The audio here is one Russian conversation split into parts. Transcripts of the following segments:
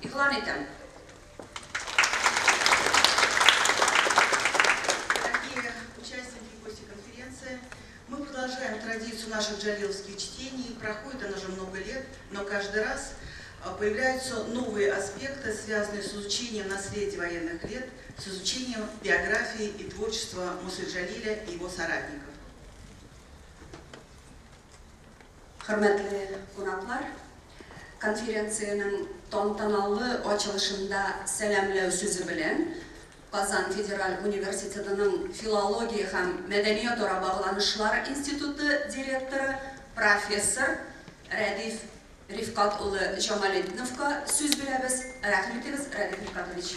İhlan etem. Дорогие участники и гости конференции, мы продолжаем традицию наших джалиловских чтений. Проходит она уже много лет, но каждый раз появляются новые аспекты, связанные с изучением наследия военных лет, с изучением биографии и творчества Мусы Джалиля и его соратников. Hürmetli qonaqlar, konferensiyanın tantanalı açılışında selamlау sözü bilen Kazan Federal Üniversiteti'nin Filologiya һәм Мәдәният ара багланышлар институты директоры профессор Рәдиф Рифкат улы Җамалетдиновка сүз бирәбез. Рәхмәт итегез, Рәдиф Рифкатович.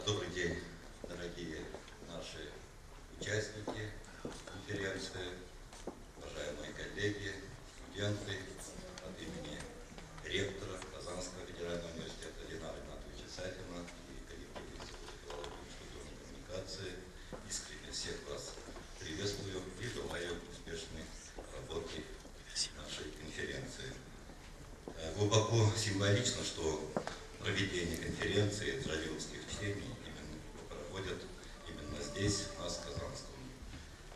Добрый день, дорогие наши участники конференции, уважаемые коллеги, студенты, от имени ректора Казанского федерального университета Ленара Игнатовича Сафина и коллектива Института филологии и культурной коммуникации. Искренне всех вас приветствую и желаю успешной работы нашей конференции. Глубоко символично, что проведение конференции джалиловских чтений проходят именно здесь, у нас в Казанском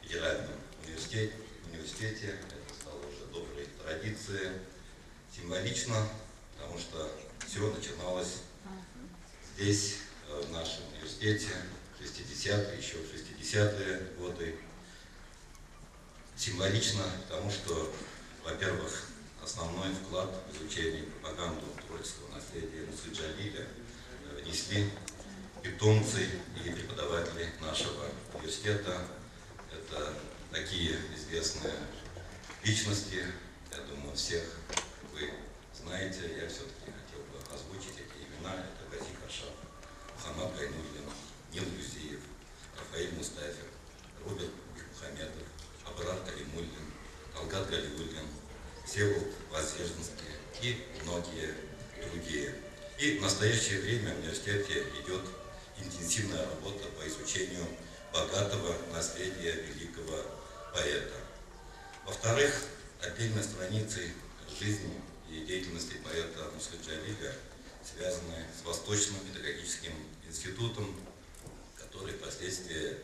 федеральном университете. Это стало уже доброй традицией. Символично, потому что все начиналось здесь, в нашем университете, в 60-е, еще в 60-е годы. Символично, потому что, во-первых, основной вклад в изучение пропаганду творческого наследия Мусы Джалиля внесли питомцы и преподаватели нашего университета. Это такие известные личности, я думаю, всех вы знаете. Я все-таки хотел бы озвучить эти имена. Это Гази Кашаб, Мухаммад Гайнуллин, Нил Юзиев, Рафаэль Мустафер, Роберт Мухамедов, Абрар Калимуллин, Талгат Галиуллин, Всеволод Воздвиженский и многие другие. И в настоящее время в университете идет интенсивная работа по изучению богатого наследия великого поэта. Во-вторых, отдельной страницей жизни и деятельности поэта Мусы Джалиля связаны с Восточным педагогическим институтом, который впоследствии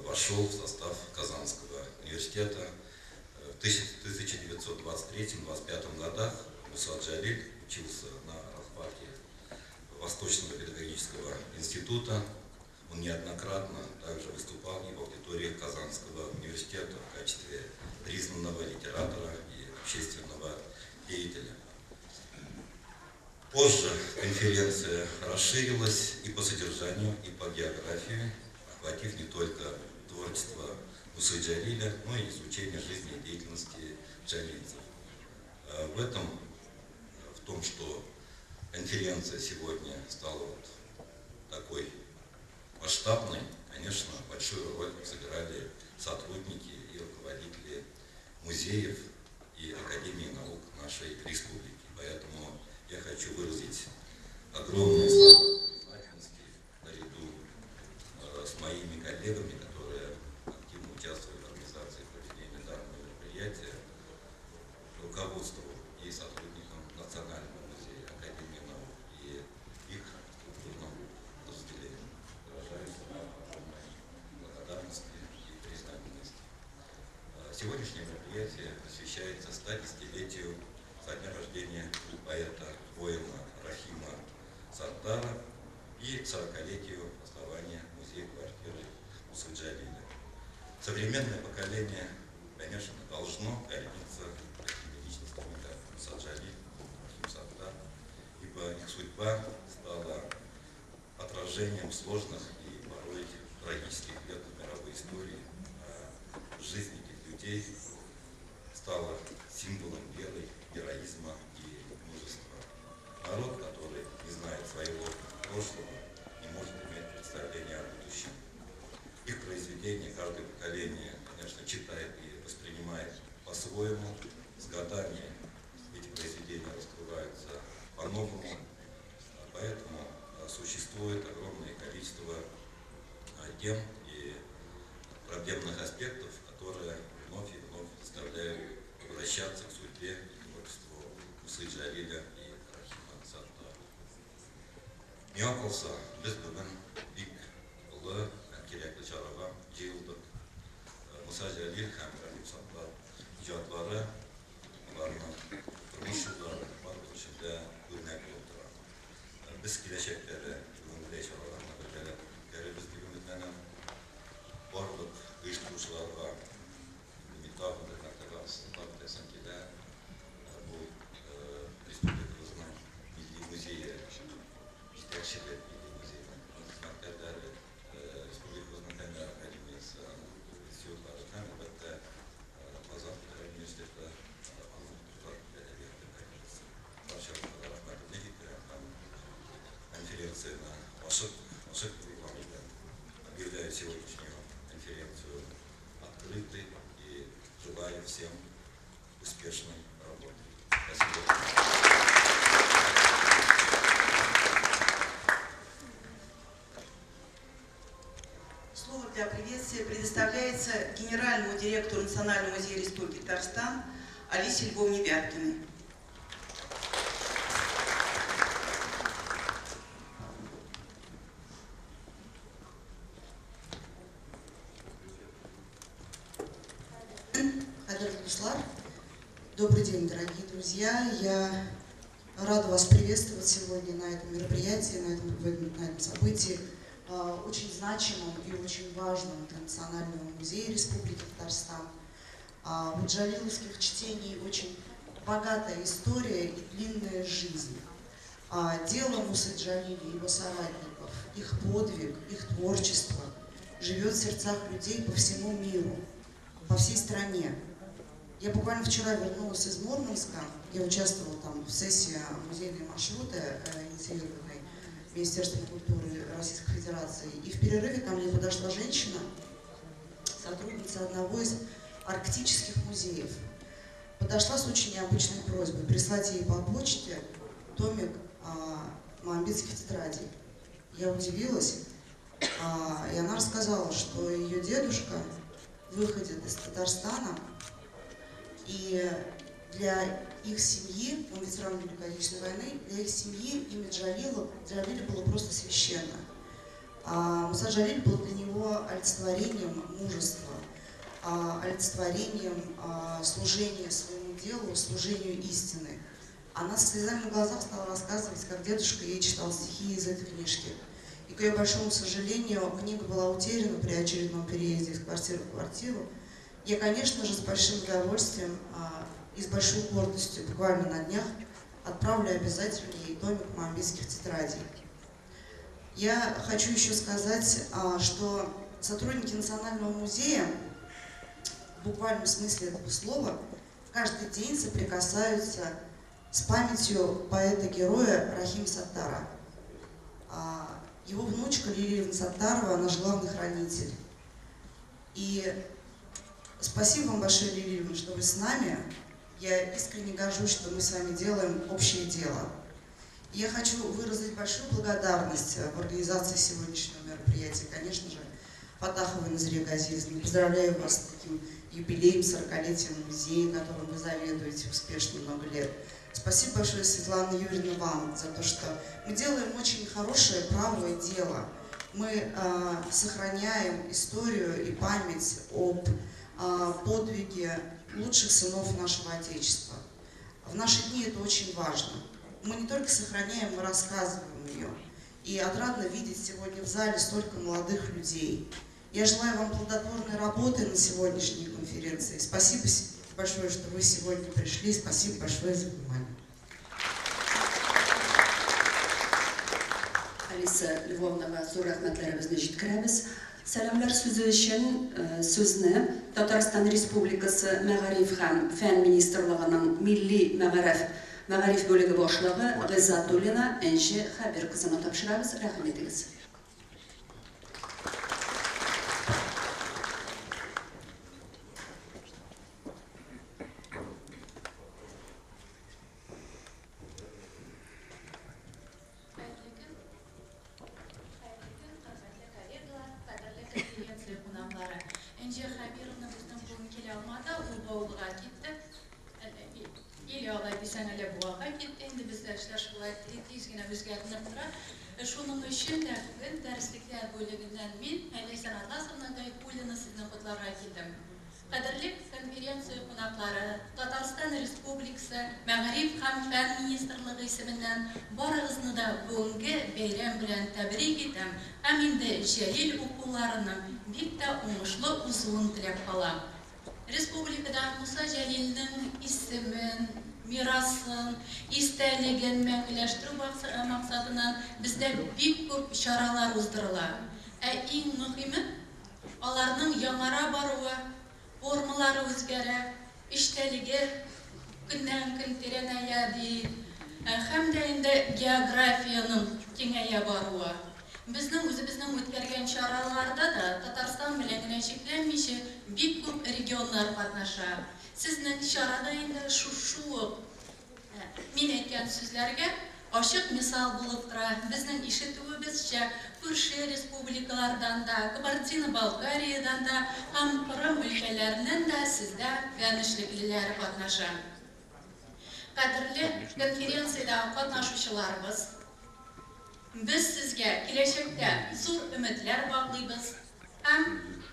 вошел в состав Казанского университета. В 1923-1925 годах Муса Джалиль учился на рабфаке Восточного педагогического института. Он неоднократно также выступал и в аудиториях Казанского университета в качестве признанного литератора и общественного деятеля. Позже конференция расширилась и по содержанию, и по географии, охватив не только творчество Мусы Джалиля, но и изучение жизни и деятельности джалильцев. В том, что конференция сегодня стала вот такой масштабной, конечно, большую роль сыграли сотрудники и руководители музеев и Академии наук нашей республики. Поэтому я хочу выразить огромные слова признательности наряду с моими коллегами, которые активно участвовали в организации проведения данного мероприятия, руководству и сотрудникам Национального музея Академии наук и их структурному подразделению. Выражаю слова благодарности и признательности. Сегодняшнее мероприятие посвящается 110-летию со дня рождения поэта, воина Рахима Сардара и 40-летию основания музея-квартиры Мусы Джалиля. Современное поколение, конечно, должно гордиться такими личностями, как Муса Джалиль, Рахим Сардар, ибо их судьба стала отражением сложных и порой трагических лет мировой истории. Жизнь этих людей стала символом веры, героизма. по-своему, с годами эти произведения раскрываются по-новому, поэтому существует огромное количество тем и проблемных аспектов, которые вновь и вновь заставляют обращаться к судьбе и творчеству Мусы Джалиля и Рахима Саттара. Миңа калса, біз бүгін бик ұлы керекті шараға жиылдық. Муса Джалиль һәм Рахим Саттар ижадлары, оларның тұрмыш жолдары барлық ішінде өрнек болып тұрады. Біз келешектері бүгінгі шараларына біргелеріміз дегенімізден барлық ұйыштырушыларға мектабында тактикасы десем келе, бұл республикамыздың Милли музейі жетекшілер Милли музейінің хезмәткәрләре, республикамыздың Фән академиясы институтлары һәм әлбәттә Казан Федераль университеты барчаларына рәхмәтемне җиткерәм һәм конференцияны ачык объявляю сегодняшнюю конференцию открытой и желаю всем успешной работы. Спасибо. Слово для приветствия предоставляется генеральному директору Национального музея Республики Татарстан Алисе Львовне Вяткиной. Добрый день, дорогие друзья. Я рада вас приветствовать сегодня на этом мероприятии, на этом событии, очень значимом и очень важном для Национального музея Республики Татарстан. У джалиловских чтений очень богатая история и длинная жизнь. Дело Мусы Джалиля и его соратников, их подвиг, их творчество живет в сердцах людей по всему миру, по всей стране. Я буквально вчера вернулась из Мурманска, я участвовала там в сессии музейной маршруты, инициированной Министерством культуры Российской Федерации. И в перерыве ко мне подошла женщина, сотрудница одного из арктических музеев. Подошла с очень необычной просьбой прислать ей по почте томик моамбетских тетрадей. Я удивилась, и она рассказала, что ее дедушка выходит из Татарстана, и для их семьи, он ветеран Великой Отечественной войны, для их семьи имя Джалиля было просто священно. Муса Джалиль был для него олицетворением мужества, олицетворением служения своему делу, служению истины. Она с слезами на глазах стала рассказывать, как дедушка ей читал стихи из этой книжки. И, к ее большому сожалению, книга была утеряна при очередном переезде из квартиры в квартиру. Я, конечно же, с большим удовольствием и с большой гордостью буквально на днях отправлю обязательно ей томик моамбетских тетрадей. Я хочу еще сказать, что сотрудники Национального музея, в буквальном смысле этого слова, каждый день соприкасаются с памятью поэта-героя Рахима Саттара. Его внучка Лилия Саттарова, наш главный хранитель. И спасибо вам большое, Лилия, что вы с нами. Я искренне горжусь, что мы с вами делаем общее дело. И я хочу выразить большую благодарность в организации сегодняшнего мероприятия, конечно же, Фатаховой Назире Газизовне. Поздравляю вас с таким юбилеем, 40-летием музея, которым вы заведуете успешно много лет. Спасибо большое, Светлана Юрьевна, вам за то, что мы делаем очень хорошее правое дело. Мы сохраняем историю и память об подвиге лучших сынов нашего Отечества. В наши дни это очень важно. Мы не только сохраняем, мы рассказываем ее. И отрадно видеть сегодня в зале столько молодых людей. Я желаю вам плодотворной работы на сегодняшней конференции. Спасибо большое, что вы сегодня пришли. Спасибо большое за внимание. Алиса Львовнаға зор рахмәтләребезне җиткерәбез. Сәламлар сүзе өчен сүзне Татарстан Республикасы Мәгариф һәм фән министрлыгының милли мәгариф бүлеге башлыгы Гыйззатуллина Әнҗе Хәбир кызына тапшырабыз. Рәхмәт итегез. сәңеле буаға кетті, енді бізді эшләр шулай тиз генә үзгәртенеп тора. Шуның өчен дә бүген дәреслектәр бүлегеннән мин Ләйсән Атасовна Гайпуллина сезне котларга килдем. Кадерле конференция кунаклары, Татарстан Республикасы Мәгариф һәм фән министрлыгы исеменнән барыгызны да бүгенге бәйрәм белән тәбрик итәм һәм инде җәлил укуларының бик тә уңышлы узуын теләп калам. Республикада Муса Җәлилнең исемен, мирасын, истәлеген мәңгеләштерү максатыннан бездә бик күп чаралар уздырыла. Иң мөһиме аларның яңара баруы, формалары үзгәрә, иштәлеге көннән-көн тирәнәя ди, һәм дә инде географияның киңәя баруы. Безнең үзебезнең үткәргән чараларда да Татарстан белән генә чикләнмичә бик күп регионнар катнаша. Сезнең чарада инде шушы мин әйткән сүзләргә ачык мисал булып тора. Безнең ишетүебезчә күрше республикалардан да, Кабардино-Балкариядан да һәм Кырым өлкәләреннән дә сездә фән эшлеклеләр катнаша. Кадерле конференциядә катнашучыларыбыз, biz sizga kelajakda zo'r umidlar bog'laymiz ham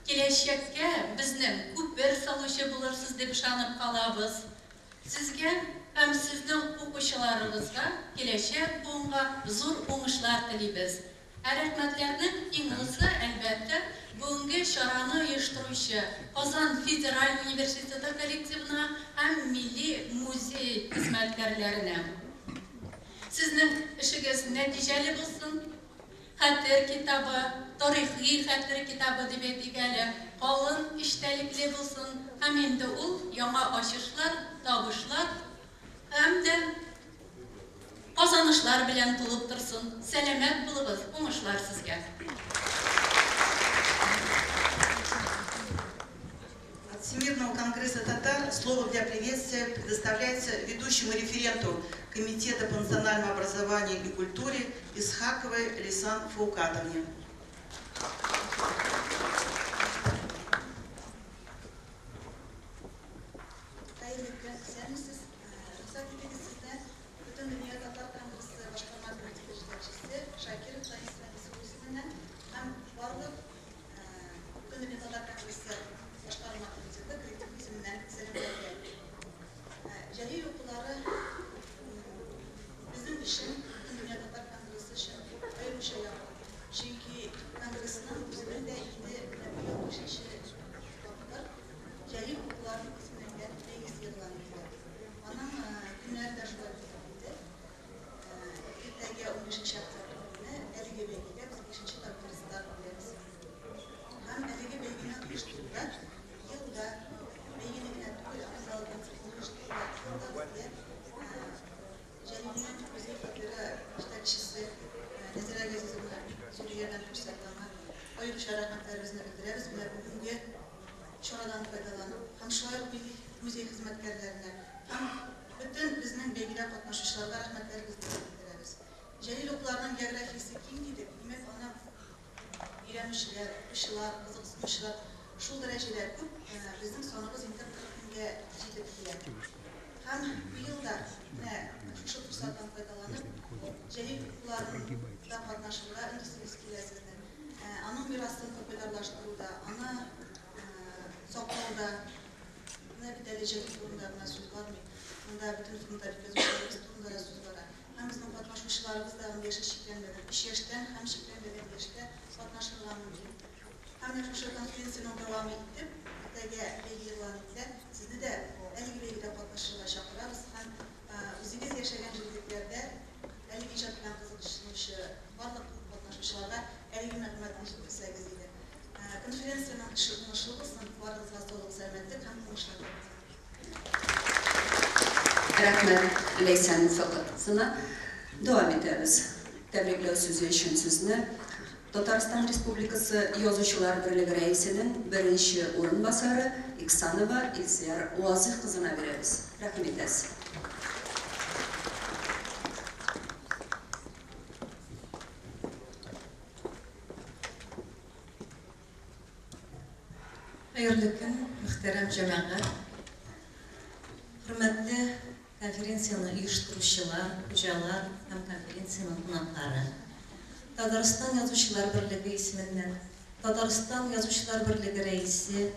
kelajakka bizni ko'p bir saluvchi bo'lursiz deb ishonib qolamiz. Sizga ham sizning o'quvchilaringizga kelajak bo'yicha zo'r o'ngishlar tilaymiz. Rahmatlarning inglizi albatta bugungi chorani uyushtiruvchi Qozon Federal Universiteti kollektivina ham Milliy muzey xizmatkorlarina. Sizning ishingiz natijali bo'lsin. Xatir kitobi, tarixiy xatir kitobi deb aytilgan qolin ishtalikli bo'lsin. Ham endi u yangi ochishlar, tobushlar hamda qozonishlar bilan to'lib tursin. Salomat bo'linglar, o'ngishlar sizga. От Всемирного конгресса татар слово для приветствия предоставляется ведущему референту Комитета по национальному образованию и культуре Исхаковой Лейсан Фаукатовне. Muzey xizmatkorlarına ham bütün bizning belgilab qatnashuvchilarga rahmatlarimizni bildiramiz. Jalil o'qlarning geografiyasi keng deydi. Demak, ona öğrenmişler, işler, qiziqishlar shu darajada ko'p. Bizning sonimiz internetga yetib keladi. Ham bu yilda shu fursatdan foydalanib, Jalil o'qlarning qatnashuvida industris kelasini, onun mirasini popülarlashtiruvda, ona saqlovda bir dereceli durumlarına söz var mı? Bunda bütün fundarikiz durumlara söz var. Hem bizim katnaşmışlarımız da yaşa şeklenmeden, iş yaştan hem şeklenmeden yaşta katnaşırlar mümkün. Hem de şu konferansiyanın devamı edip, Xitoyga belgilaniblar. Sizni de elgi belgida katnaşırlar chaqiramiz. Hem o'zingiz yashagan joylarda elgi ijod bilan qiziqishuvchi barliq katnaşuvchilarga elgi ma'lumotni yetkazsangiz deydi. Konferensiyanın ışığı olsun, varınızga sağlık, selametlik hem hoşlar. Rahmet Leysan Fakat'sına devam ederiz. Tebrikler sözü için sözünü Tatarstan Respublikası Yazıcılar Birliği Reisi'nin birinci orunbasarı İksanova İlsiyar Oazih kızına veririz. Rahmet. Hayırlı gün, muhterem cemaat. Hürmetli конференцияны оештыручылар, хуҗалар һәм конференцияның кунаклары. Татарстан Язучылар берлеге исеменнән Татарстан Язучылар берлеге рәисе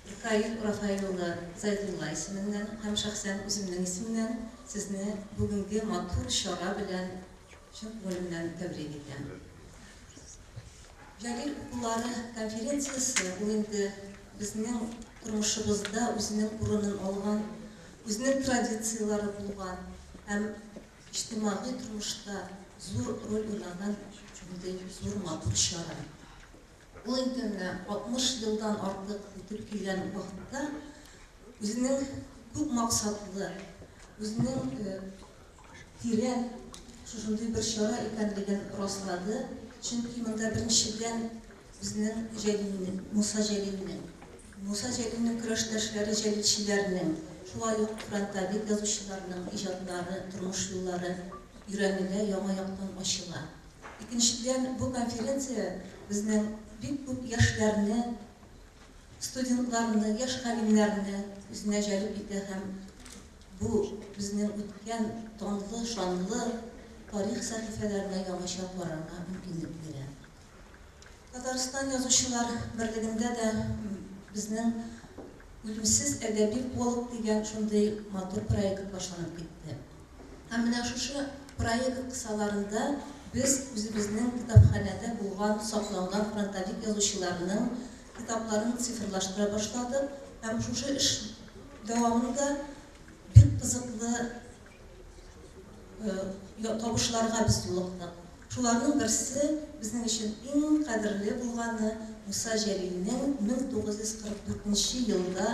Ркаил Рафаиловна Зайдулла исеменнән һәм шәхсән үземнең исемнән сезне бүгенге матур чара белән чын күңелемнән тәбрик итәм. Җәлил укулары конференциясе ул инде безнең тормышыбызда үзенең урынын алган, үзенең традициялары булган һәм иҗтимагый тормышта зур роль уйнаган зур матур чара. Ул инде 60 елдан артык үтеп килгән вакытта үзенең күп максатлы, үзенең тирән шушындый бер чара икәнлеген раслады. Чөнки монда беренчедән безнең Җәлилнең, Муса Җәлилнең көрәштәшләре, җәлилчеләрнең, шулай ук фронтовик язучыларның иҗатлары, тормыш юллары өйрәнелә, яңа яктан ачыла. Икенчедән, бу конференция безнең бик күп яшьләрне, студентларны, яшь галимнәрне үзенә җәлеп итә һәм бу безнең үткән данлы, шанлы тарих сәхифәләренә яңаша карарга мөмкинлек бирә. Татарстан Язучылар берлегендә дә безнең үлемсез әдәби полк дигән шундый матур проект башланып китте. Һәм менә шушы проект кысаларында biz үзебезнең китапханәдә булган, сакланган фронтовик язучыларның китапларын цифрлаштыра башладык һәм шушы эш дәвамында бик кызыклы табышларга без юлыктык. Шуларның берсе безнең өчен иң кадерле булганы Муса Җәлилнең 1944 елда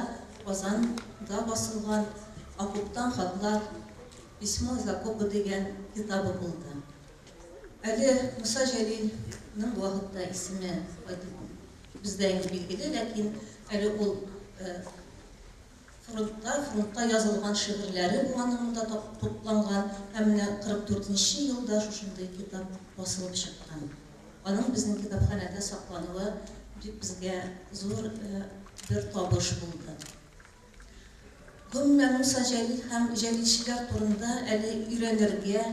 Казанда басылган Окоптан хатлар, Письмо из окопа дигән китабы булды. Әле Муса Җәлилнең вакытта исеме бездә инде билгеле, ләкин әле ул фронтта язылган шигырьләре булганында тупланган һәм менә 44 елда шушындый китап басылып чыккан. Аның безнең китапханәдә саклануы безгә зур бер табыш булды. Гомумән Муса Җәлил һәм җәлилчеләр турында әле өйрәнергә,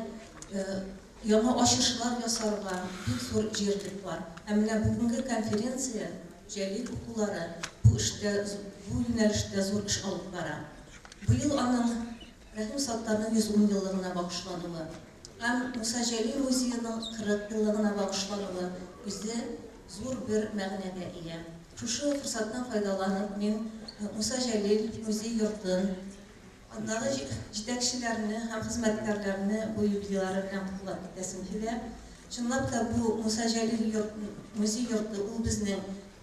яңа ачышлар ясарга бик зур җирлек бар. Һәм менә бүгенге конференция Җәлил укулары бу юнәлештә зур эш алып бара. Быел аның Рәхим Саттарның 110 еллыгына багышлануы һәм Муса Җәлил музееның 40 еллыгына багышлануы үзе зур бер мәгънәгә ия. Шушы форсаттан файдаланып, мин Муса Җәлил музей йортын, андагы җитәкчеләрне һәм хезмәткәрләрне бу юбилейлары белән кутлап китәсем килә. Чынлап та бу Муса Җәлил музей йорты ул безнең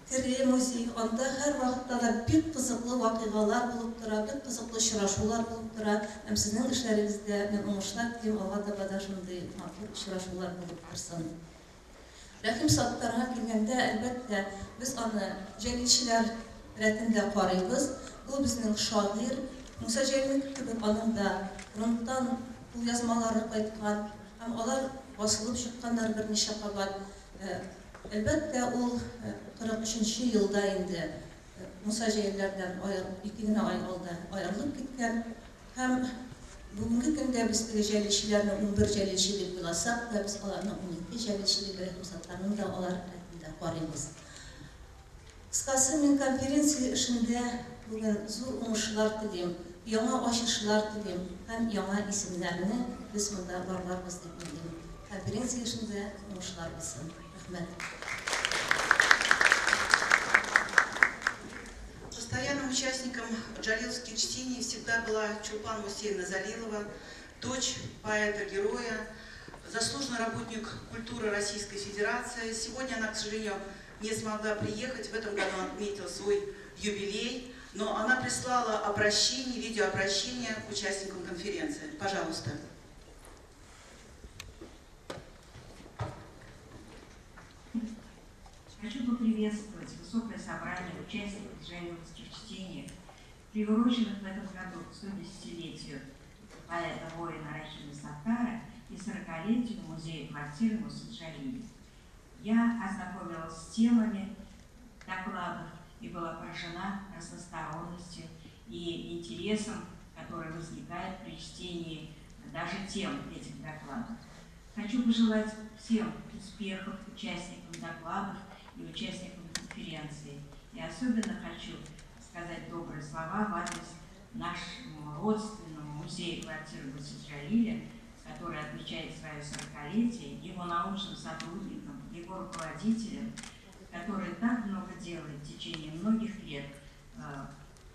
тере музей, анда һәр вакытта да бик кызыклы вакыйгалар булып тора, бик кызыклы очрашулар булып тора. Һәм сезнең эшләрегездә мен уңышлар телим, алга таба да шундый матур очрашулар булып торсын. Рәхим Саттарга килгәндә, әлбәттә, без аны җәлилчеләр рәтендә карыйбыз. Ул безнең шагыйрь, Муса Җәлил кебек аның да фронттан кулъязмалары кайткан һәм алар басылып чыкканнар берничә кабат. Әлбәттә, ул 43 елда инде Муса Җәлиләрдән 2 генә ай алда аерылып киткән һәм бүгенге көндә без җәлилчеләрне 11 җәлилче дип уйласак та, без аларны 12 җәлилче Рәхим Саттарның да алар рәтендә карыйбыз. Кыскасы, мин конференция эшендә бүген зур уңышлар телим, яңа ачышлар телим һәм яңа исемнәрне без монда барларбыз дип уйлыйм. Конференция эшендә уңышлар булсын. Рәхмәт. Постоянным участником джалиловских чтений всегда была Чулпан Мусеевна Залилова, дочь поэта-героя, заслуженный работник культуры Российской Федерации. Сегодня она, к сожалению, не смогла приехать, в этом году она отметила свой юбилей, но она прислала обращение, видеообращение к участникам конференции. Пожалуйста. Хочу поприветствовать высокое собрание участников джалиловских чтений, приуроченных в этом году к 110-летию поэта-воина Рахима Саттара и 40-летию музея-квартиры Мусы Җәлили. Я ознакомилась с темами докладов и была поражена разносторонностью и интересом, который возникает при обсуждении даже тем этих докладов. Хочу пожелать всем успехов участникам докладов и участникам конференции. И особенно хочу сказать добрые слова в адрес нашему родственному музею квартиры Мусаджалиля, который отмечает свое 40-летие, его научным сотрудникам, его руководителям, которые так много делают в течение многих лет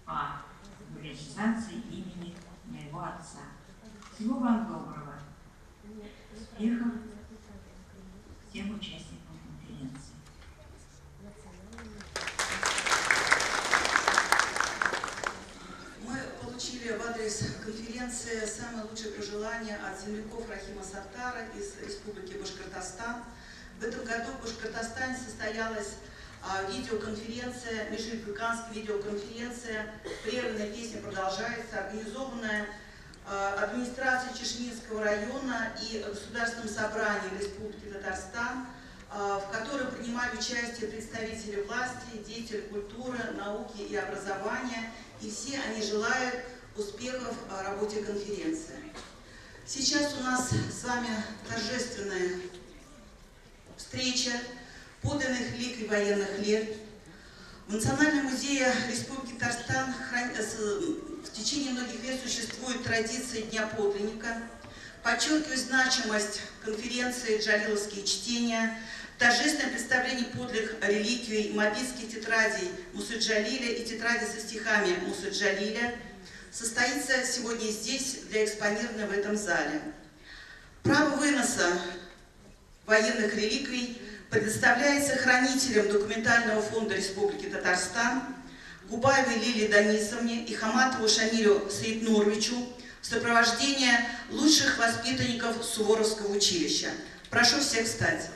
по популяризации имени моего отца. Всего вам доброго, успехов всем участникам конференции. Мы получили в адрес конференции самые лучшие пожелания от земляков Рахима Саттара из Республики Башкортостан. В этом году в Башкортостане состоялась видеоконференция, межреспубликанская видеоконференция «Прерванная песня продолжается», организованная администрацией Чешминского района и Государственным собранием Республики Татарстан, в которой принимали участие представители власти, деятели культуры, науки и образования, и все они желают успехов в работе конференции. Сейчас у нас с вами торжественная встреча подлинных реликвий военных лет. В Национальном музее Республики Татарстан в течение многих лет существует традиция Дня подлинника. Подчеркиваю значимость конференции «Джалиловские чтения», торжественное представление подлинных реликвий мобитских тетрадей Мусы Джалиля и тетради со стихами Мусы Джалиля состоится сегодня здесь для экспонирования в этом зале. Право выноса военных реликвий предоставляется хранителям документального фонда Республики Татарстан Губаевой Лилии Данисовне и Хаматову Шамилю Саиднуровичу в сопровождении лучших воспитанников Суворовского училища. Прошу всех встать.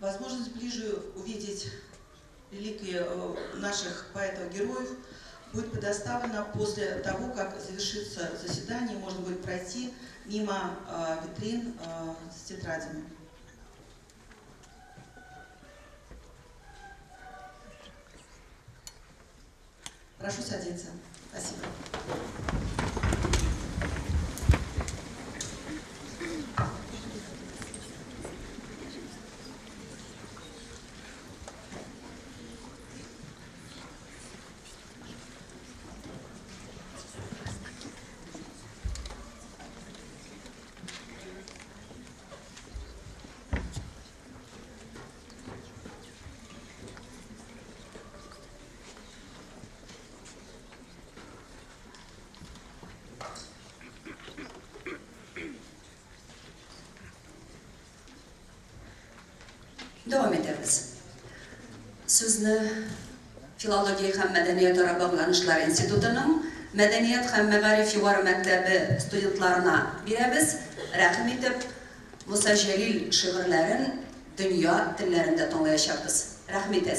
Возможность ближе увидеть реликвии наших поэтов-героев будет предоставлена после того, как завершится заседание, можно будет пройти мимо витрин с тетрадями. Прошу садиться. Спасибо. Devam ederiz. Sözünü Filologiya һәм мәдәниятара багланышлар институтының Мәдәният һәм мәгариф югары мәктәбе студентларына бирәбез. Рәхим итеп, Муса Җәлил шигырьләрен дөнья телләрендә тыңлаячакбыз. Рәхмәт.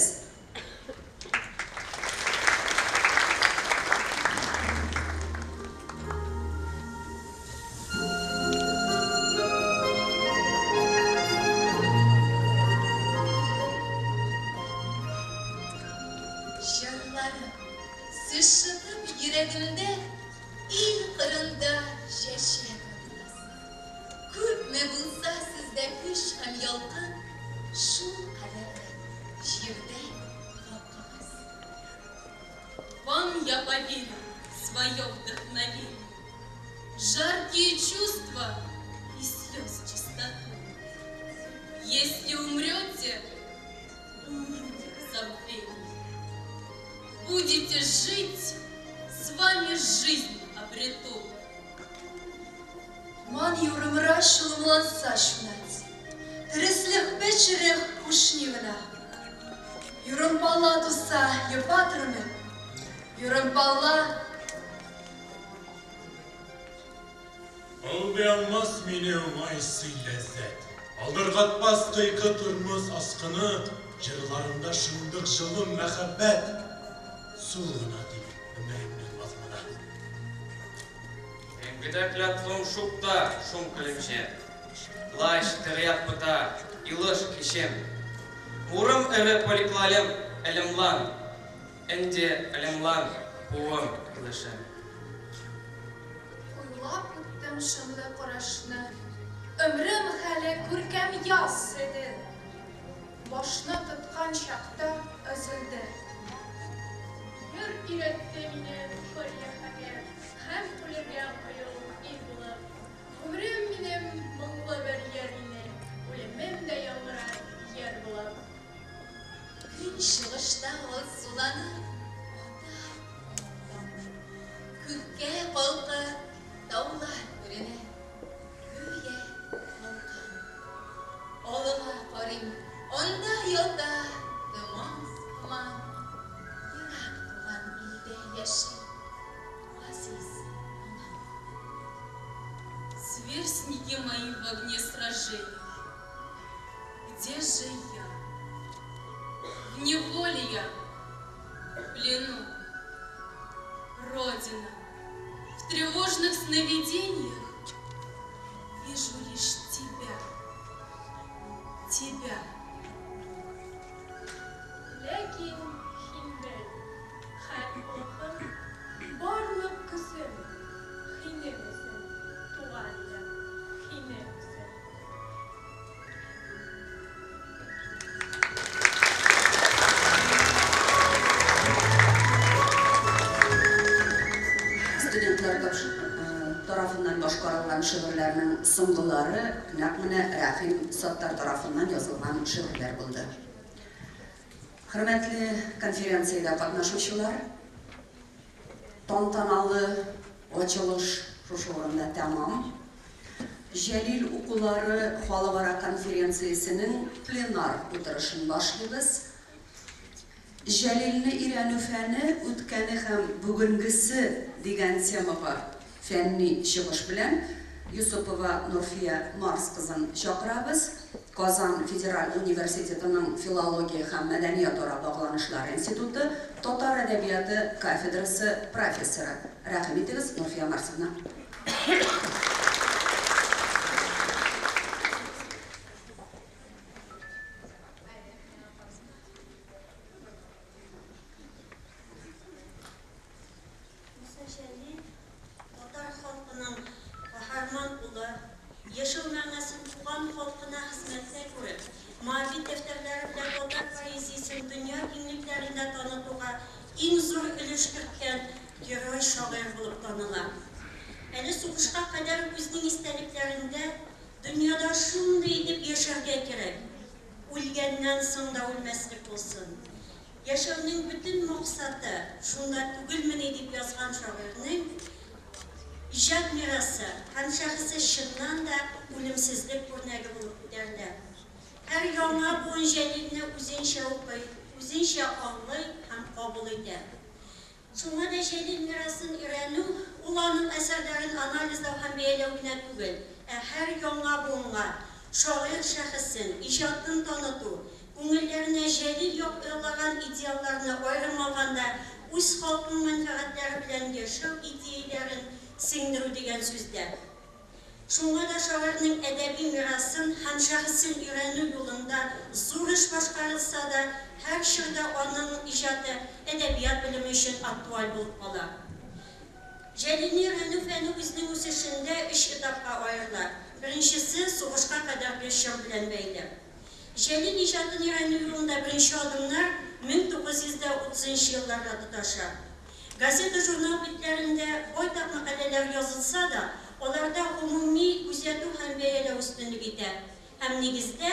Siz çıkıp yüreğimde il kırında yaşayamaz. Küp mü bulsa sizde kış hem yolkun, şu kadar жирде волковость. Вам я поверю свое вдохновение, жаркие чувства и слез чистоту. Если умрете, умрете в забвении. Будете жить, с вами жизнь обрету. Ман юрымра шулымланса шунать, тіреслік печерек кушнивна. Юрымпала туса епатрыны, юрымпала. Албаянмас мені оңайсый ләззәт. Алдырғатпас қайқы тұрмыз асқыны, жырларында шындық жылы мәхәббәт. Сұлғына дейін өмірімнің мазмұны. Энгіде клятвым шукта шум кілімше. Лайш тірят пыта, илыш кешем. Урым әрі поликлалем әлімлан. Әнде әлімлан уым илышым. Уйлап үттім шымлы құрашны, өмірім хәлі көркәм яз еді. Башны тұтқан шақта үзілді. Юр иретті мені көрияқаге, һәм күлерген қойыл ил болып. Өмірім менем мұңлы бір еріне, өлемем де яңыра ер болып. Gün шығышта ол суланы, көкке қолқы таулар көріне, көйе қолқан. Олыға қарим, онда елда дыман-құман, Ирақ туған илде яшыл, оазис онан. Сверстники мои в огне сражений, где же я? В неволе я, в плену. Родина, в тревожных сновидениях вижу лишь тебя, тебя. Ләкин хиндел, хәлқым, барлық күсім, хинемесін, туғанда, хинемесін. Студентлар tarafından başkarılan şiirlerinin sımgıları naqmine Rahim Sattar tarafından yazılgan şiirler buldu. Hürmetli konferansiyada katnaşuşular, tantanalı açılış şuşurunda tamam. Jalil Okuları Xalqara konferensiyasının plenar oturuşunu başlayız. Jalilni İranı fəni ötkəni hem bugüngisi degan temaga fənni çıkış bilen Yusupova Nurfiya Mars kızın çaqırabız. Kazan Federal Üniversiteti'nin Filologiya hem Medeniyet Ora Bağlanışlar İnstitutu Tatar Edebiyatı Kafedrası profesörü. Rahim etiniz Nurfiya Mars'ına. Yaşıl mənaсын tuğan xalqına xizmətdə görüb, mavi dəftərləri ilə Tatar poeziyasının dünya kengliklərində tanıtığa ən zor ülüş kürtkən Geroy şair bulub tanılan. Әлі soğuşqa qədər özünün istəliklərində dünyada şunday edib yaşarga gerek. Ölgəndən sonra ölməslik olsun. Yaşamının bütün məqsədi şunda tügülmün edib yazğan şairinin İcat mirası, hem şahısı şınnan da ölümsüzlük örneği bulup derler. Her yana bu öncelikle üzünşe anlı hem kabul eder. Şuna da Jalil mirasın İranı, ulanın eserlerin analizde hem eylevine tügül. Her yana bunlar, şair şahısın, icadını tanıtı, gönüllerine Jalil yok öğlağın ideallarını ayrılmağında, öz halkın menfaatleri bilen yaşam ideyelerin singdiru degan sözler. Şunga da şairning edebi mirasın hem şahsın İranı yolunda zor iş başkarılsa da her һәр чорда аның иҗаты әдәбият белеме өчен актуаль булып кала. Җәлилне өйрәнү фәне үзенең үсешендә 3 этапка аерыла. Беренчесе сугышка кадәрге чор белән бәйле. Җәлил иҗатын өйрәнү юлында беренче адымнар 1930 елларда тоташа. Газета журнал битләрендә байтак мәкаләләр язылса да, аларда гомуми күзәтү һәм бәяләү өстенлек итә. Һәм нигездә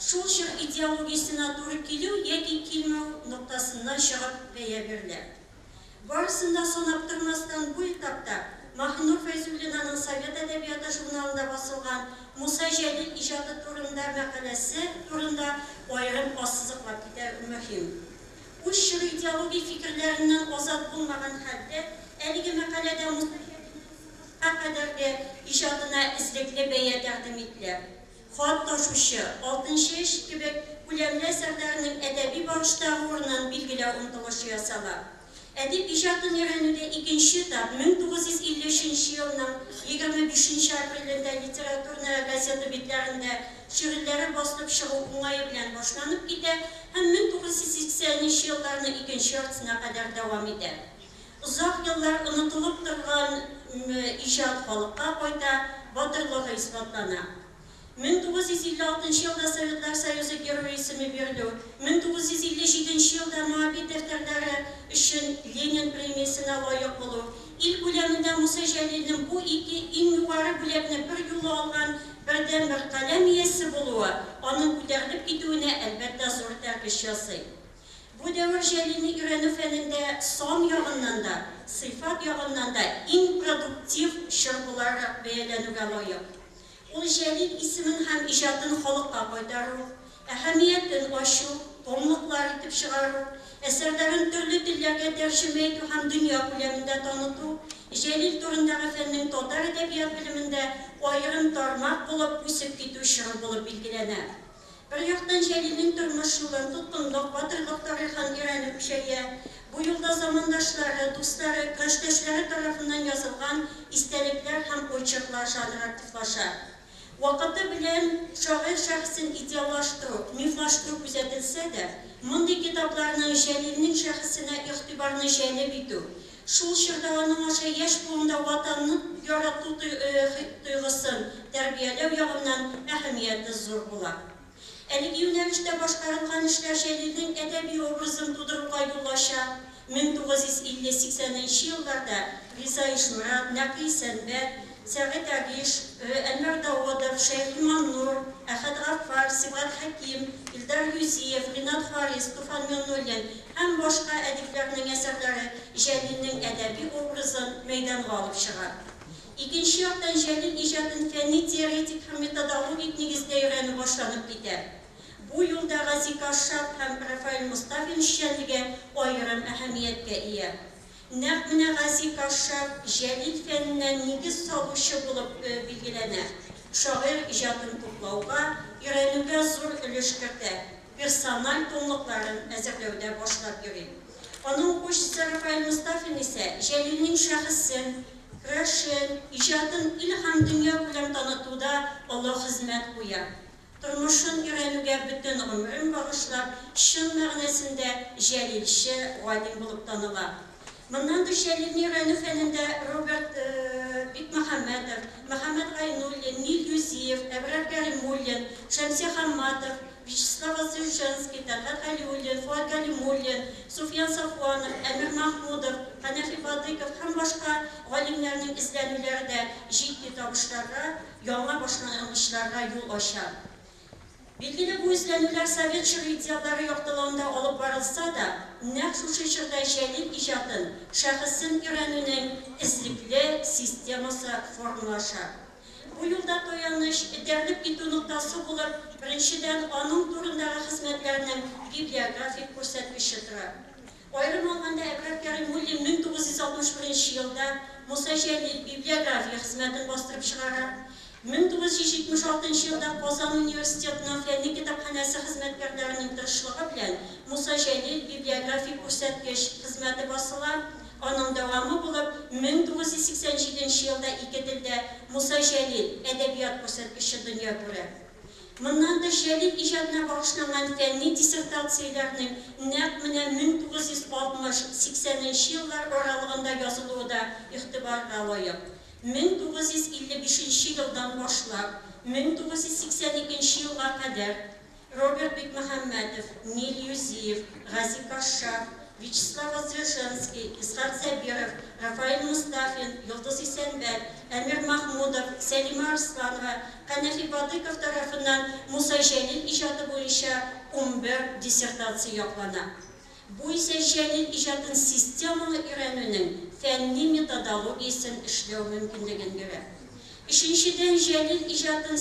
шул чор идеологиясенә туры килү яки килмәү ноктасыннан чыгып бәя бирелә. Барысында санап тормастан бу этапта Маһинур Фәйзуллинаның Совет әдәбияты журналында басылган Муса Җәлил иҗаты турында мәкаләсе турында аерым ассызыклап китә мөһим. Үз чор идеологик фикерләреннән азат булмаган хәлдә, әлеге мәкаләдә Муса Җәлилнең кадәрге иҗатына излекле бәя тәкъдим ителә. Хат ташучы, Алтын чәч кебек күләмле әсәрләрнең әдәби багыштагы урынын билгеләү омтылышы ясала. Әдип иҗатын өйрәнүдә икенче этап 1953 елның 25 апрелендә литературная газета битләрендә шигырьләре басылып чыгу уңае белән башланып китә һәм 1980 елларның икенче яртысына кадәр дәвам итә. Озак еллар онытылып торган иҗат халыкка кайта, батырлыгы исбатлана. 1956 елда Советлар Союзы Герой исеме бирелү, 1957 елда Моабит дәфтәрләре өчен Ленин премиясенә лаек булу, ил күләмендә Муса Җәлилнең бу ике иң югары бүләкне бер юлы алган бердәнбер каләм иясе булуы аның күтәрелеп китүенә әлбәттә зур тәэсир ясый. Бу дәвр Җәлилне өйрәнү фәнендә сан ягыннан да, сыйфат ягыннан да иң продуктив чор буларак бәяләнүгә лаек. Ул Җәлил исемен һәм иҗатын халыкка кайтару, әһәмиятен ачу, томлыклар итеп чыгару, әсәрләрен төрле телләргә тәрҗемә итү һәм дөнья күләмендә таныту, Җәлил турындагы фәннең татар әдәбият белемендә аерым тармак булып үсеп китү чоры булып билгеләнә. Бер яктан Җәлилнең тормыш юлын, тоткынлык, батырлык тарихын өйрәнеп көчәя. Бу юлда замандашлары, дуслары, көчләшләре тарафыннан язылган истәлекләр һәм очерклар жанры активлаша. Вакыты белән шагыйрь шәхсен идеаллаштыру, мифлаштыру күзәтелсә дә, мондый китапларның Җәлилнең шәхсенә игътибарны җәлеп итү, шул чорда аның аша яшь буында ватанны ярату тойгысын тәрбияләү ягыннан әһәмияте зур була. Әлеге юнәлештә башкарылган эшләр Җәлилнең әдәби образын тудыруга юл ача. 1950-80 елларда Риза Ишмурат, Нәкый Сәнбәт, Сәгыйть Агиш, Әнвәр Давыдов, Шәйх Иманнур, Әхәт Гафар, Сибгат Хәким, Илдар Юзиев, Ринат Фарис, Туфан Миңнуллин һәм башка әдипләрнең әсәрләре Җәлилнең әдәби образын мәйданга алып чыга. Икенче яктан Җәлил иҗатын фәнни, теоретик һәм методологик нигездә өйрәнү башланып китә. Бу юлда Гази Кашшап һәм Рафаэль Мустафин эшчәнлеге аерым әһәмияткә ия. Нәкъ менә Гази Кашшап Җәлил фәненә нигез салучы булып билгеләнә. Шагыйрь иҗатын туплауга, өйрәнүгә зур өлеш кертә, персональ томлыкларын әзерләүдә башлап йөри. Аның укучысы Рафаэль Мустафин исә Җәлилнең шәхесен, көрәшен, иҗатын ил һәм дөнья күләм танытуда олы хезмәт куя. Тормышын өйрәнүгә бөтен гомерен багышлап, чын мәгънәсендә Җәлилче галим булып таныла. Моннан да Җәлилне өйрәнү фәнендә Роберт Бикмөхәммәтов, Мөхәммәд Гайнуллин, Нил Юзиев, Әбрар Кәримуллин, Шәмси Хамматов, Вячеслав Освященский, Талгат Галиуллин, Фуат Галимуллин, Суфиян Сафуанов, Әмир Махмудов, Хәнәфи Бадыйков һәм башка галимнәрнең эзләнүләрендә җитди табышларга, яңа башлангычларга юл ача. Билгеле, бу эзләнүләр совет чоры идеаллары яктылыгында алып барылса да, нәкъ шушы чорда Җәлил иҗатын, шәхесен өйрәнүнең излекле системасы формалаша. Бу юлда таяныч, этәрлек китү ноктасы булып, беренчедән аның турындагы хезмәтләренең библиографик күрсәткече тора. Аерым алганда Әбрар Кәримуллин 1961 елда Муса Җәлил библиография хезмәтен бастырып чыгара. 1976 елда Казан университетының фәнни китапханәсе хезмәткәрләренең тырышлыгы белән Муса Җәлил библиографик күрсәткеч хезмәте басыла. Аның дәвамы булып 1987 елда ике телдә Муса Җәлил әдәбият күрсәткече дөнья күрә. Моннан да Җәлил иҗатына багышланган фәнни диссертацияләрнең нәкъ менә 1960-80 еллар аралыгында язылуы да игътибарга лаек. 1955 елдан башлап 1982 елга кадәр Роберт Бекмөхәммәтов, Нил Юзиев, Гази Кашшаф, Вячеслав Возвышенский, Исхак Забиров, Рафаэль Мустафин, Йолдыз Исәнбәт, Әмир Махмудов, Сәлимә Арсланова, Канафи Бадыков тарафыннан Муса Җәлил иҗаты буенча 11 диссертация яклана. Бу исә Җәлил иҗатын системалы өйрәнүнең фәнни методологиясын эшләү мөмкинлеген бирә. Икенчедән, Җәлил иҗатын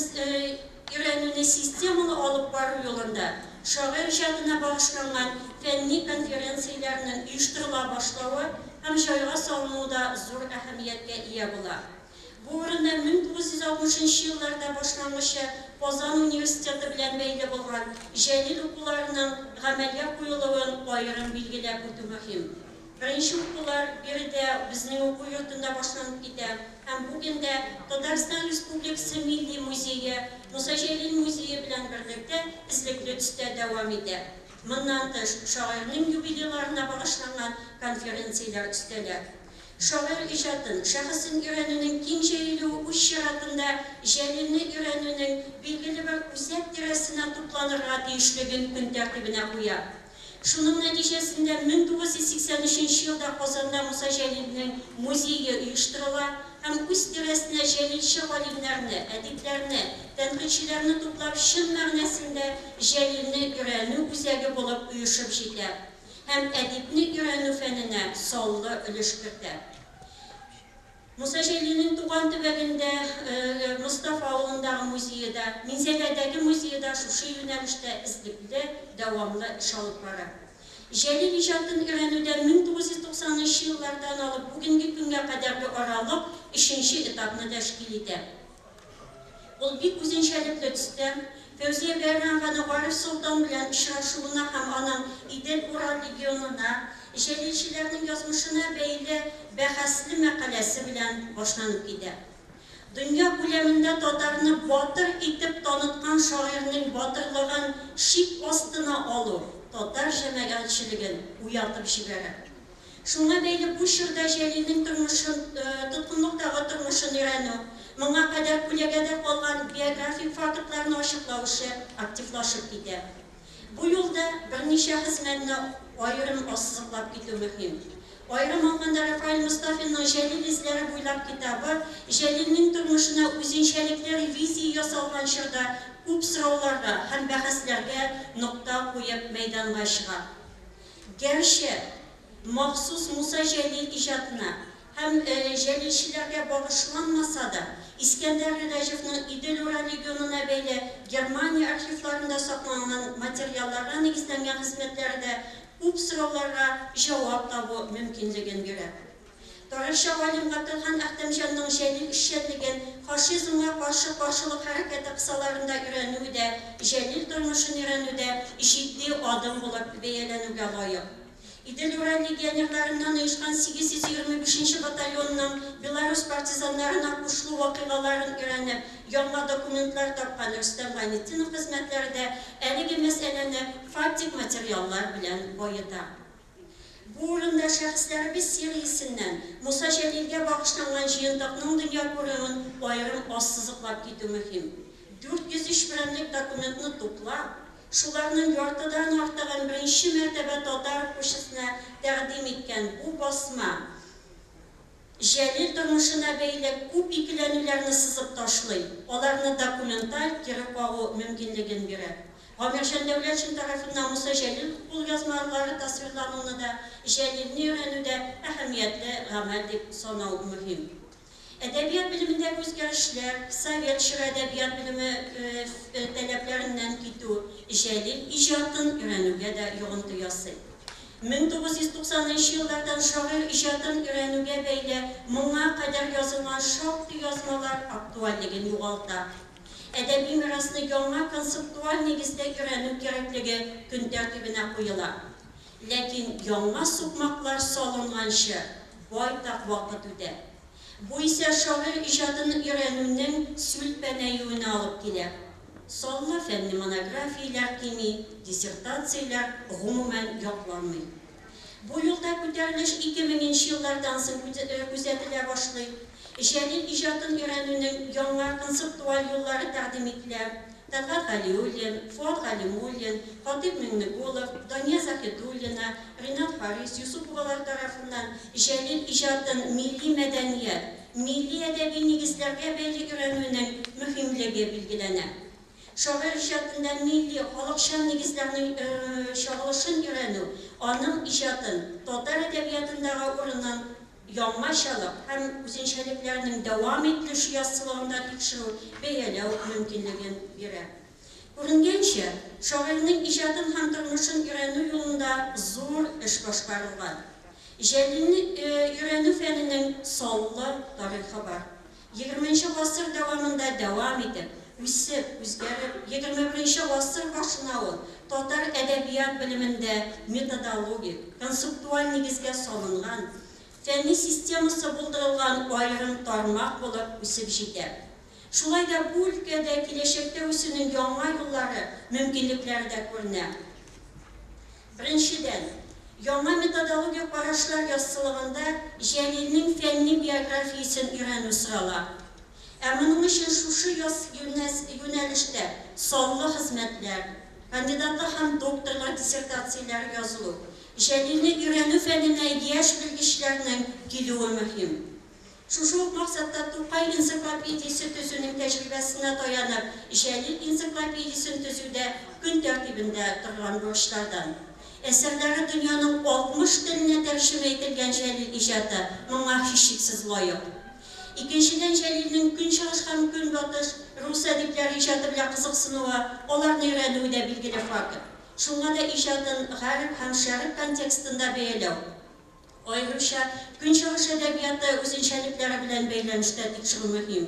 өйрәнүне системалы алып бару юлында шагыйрь иҗатына багышланган фәнни конференцияләрнең оештырыла башлауы һәм җайга салынуы да зур әһәмияткә ия була. Бу урында 1960 елларда башлангыча Казан университеты белән бәйле булган Җәлил укуларының гамәлгә куелуын аерым билгеләп үтү мөһим. Беренче укулар биредә безнең уку йортында башланып китә һәм бүгендә Татарстан Республикасы Милли музее, Муса Җәлил музее белән берлектә излекле төстә дәвам итә. Моннан тыш, шагыйрьнең юбилейларына багышланган конференцияләр үстәлә. Шагыйрь иҗатын, шәхесен өйрәнүнең киң җәелүе үз чиратында Җәлилне өйрәнүнең билгеле бер үзәк тирәсенә тупланырга тиешлеген көн тәртибенә куя. Шуның нәтиҗәсендә 1983 елда Казанда Муса Җәлилнең музее оештырыла һәм үз тирәсенә җәлилче галимнәрне, әдипләрне, тәнкыйтьчеләрне туплап чын мәгънәсендә Җәлилне өйрәнү үзәге булып оешып җитә һәм әдипне өйрәнү фәненә саллы өлеш кертә. Муса Җәлилнең туган төбәгендә Мустафа авылындагы музейда, Минзәләдәге музейда шушы юнәлештә излекле, дәвамлы эш алып бара. Җәлил иҗатын өйрәнүдә 1990 еллардан алып бүгенге көнгә кадәрге аралык 3нче этапны тәшкил итә. Ул бик үзенчәлекле төстә Фәүзия Бәйрәмова Гариф Солтан белән очрашуына һәм аның Идел Урал регионына, Җәлилчеләрнең язмышына бәйле бәхәсле мәкаләсе белән башланып китә. Дөнья күләмендә татарны батыр итеп таныткан шагыйрьнең батырлыгын шик астына алу татар җәмәгатьчелеген уятып җибәрә. Шуңа бәйле бу чорда Җәлилнең тоткынлыктагы тормышын өйрәнү, моңа кадәр күләгәдә калган биографик фактларны ачыклаучы активлашып китә. Бу юлда берничә хезмәтне аерым ассызыклап китү мөһим. Аерым алганда Рафаэль Мустафинның Җәлил изләре буйлап китабы Җәлилнең тормышына үзенчәлекле ревизия ясалган чорда күп сорауларга һәм бәхәсләргә нокта куеп мәйданга чыга. Гәрчә махсус Муса Җәлил иҗатына һәм җәлилчеләргә багышланмаса да, Искәндәр Рәҗәевнең Идел Урал регионына бәйле Германия архивларында сакланган материалларга нигезләнгән хезмәтләрдә күп сорауларга җавап табу мөмкинлеген бирә. Тарихчы галим Габделхан Әхтәмҗанның Җәлил эшчәнлеген фашизмга каршы каршылык хәрәкәте кысаларында өйрәнүе дә Җәлил тормышын өйрәнүдә җитди адым булып бәяләнүгә лаек. Идел Урал легионерларыннан оешкан 825 батальонның Беларусь партизаннарына кушылу вакыйгаларын өйрәнеп, яңа документлар тапкан Рөстәм Гайнетдинов хезмәтләрендә әлеге мәсьәләне фактик материаллар белән баета. Бу урында шәхесләребез сериясеннән Муса Җәлилгә багышланган җыентыкның дөнья күрүен аерым ассызыклап китү мөһим. 403 берәмлек документны туплап, шуларның яртыдан артыгын беренче мәртәбә татар күчесенә тәкъдим иткән бу басма Җәлил тормышына бәйле күп икеләнүләрне сызып ташлый, аларны документаль кире кагу мөмкинлеген бирә. Гамирҗан Дәүләтшин тарафыннан Муса Җәлил кулъязмалары тасвирлануны да Җәлилне өйрәнүдә әһәмиятле гамәл дип санау мөһим. Әдәбият билимендәге үзгәрешләр, совет чоры әдәбият билиме таләпләреннән китү Җәлил иҗатын өйрәнүгә дә йогынты ясый. 1990 еллардан шагыйрь иҗатын өйрәнүгә бәйле моңа кадәр язылган шактый язмалар актуальлеген югалта. Әдәби мирасны яңа концептуаль нигездә өйрәнү кирәклеге көн тәртибенә куела. Ләкин яңа сукмаклар салынганчы байтак вакыт үтә. Бу исә шагыйрь иҗатын өйрәнүнең сүлпәнәюенә алып килә. Sonla fenli monografiyalar kimi, dissertatsiyalar umumen yoklanmıyor. Bu yılda ko'tarilish 2000 yıllardan so'ng kuzatila başlayıp, Jalil ijodin öğreninin yangi konseptual yo'llari taqdim etilib, Talg'at G'aliulin, Fuat G'alimulin, Xotib Minnikulov, Doniya Zahidulina, Rinat Haris, Yusupovalar tarafından Jalil ijodin milliy medeniyet, milliy edebiy negizlarga beli öğreninin muhimligi belgilanadi. Şoir ijodida milliy xalqchil negizlarning shog'ilishini öğrenu, onun ijodin totar edebiyotidagi o'rnidan yanmaşalık hem o'zenshaliklarning davom etilishi yo'sinligida tekshiruv belgilash mumkinligini beradi. Ko'ringancha, shoirning ijodin ham turmushin o'rganu yo'lida zo'r ish boshqarilgan. Jalilni o'rganu fanining sonli tarixi bor. 20-asr davomida davom etib, o'sib, o'zgarib, 21-asr boshida totar edebiyot bilimida metodologik, konseptual negizga solingan, fenni sistemasi buldirilgan ayrim tarmoq bo'lib o'sib jetadi. Shulayda bu ülkede kelешekte o'sishning yangi yo'llari, mumkinliklari da ko'rinadi. Birinchidan, yangi metodologik qarashlar yo'sinligida Jalilning fenni biografiyasini o'rganu sıralab. Buning uchun shu yo'nalishda sonli xizmatlar, kandidatlar ham doktorlar dissertatsiyalari yozilib, Jalilni o'rganu fanini yosh bilgichlarining keluvi muhim. Şu maqsadda To'qay ensiklopediyasi tuzishning tajribasine dayanib, Jalil ensiklopediyasini tuzishda kun tartibida turgan boshlardan. Eserlari dunyoning 60 tiline tarjima etilgan Jalil ijodi menga heshiksiz loyiq. Ikkinchidan, Jalilning kun chiqish ham kun botish rus adiblari ijodi bilan qiziqsinuvi, ularni o'rganuvda belgili farq. Shunga da ijodin g'arb ham sharq kontekstida belgilav. Ayrimcha kun chiqish adabiyoti o'zenshaliklar bilan bog'lanishda tekshiruv muhim.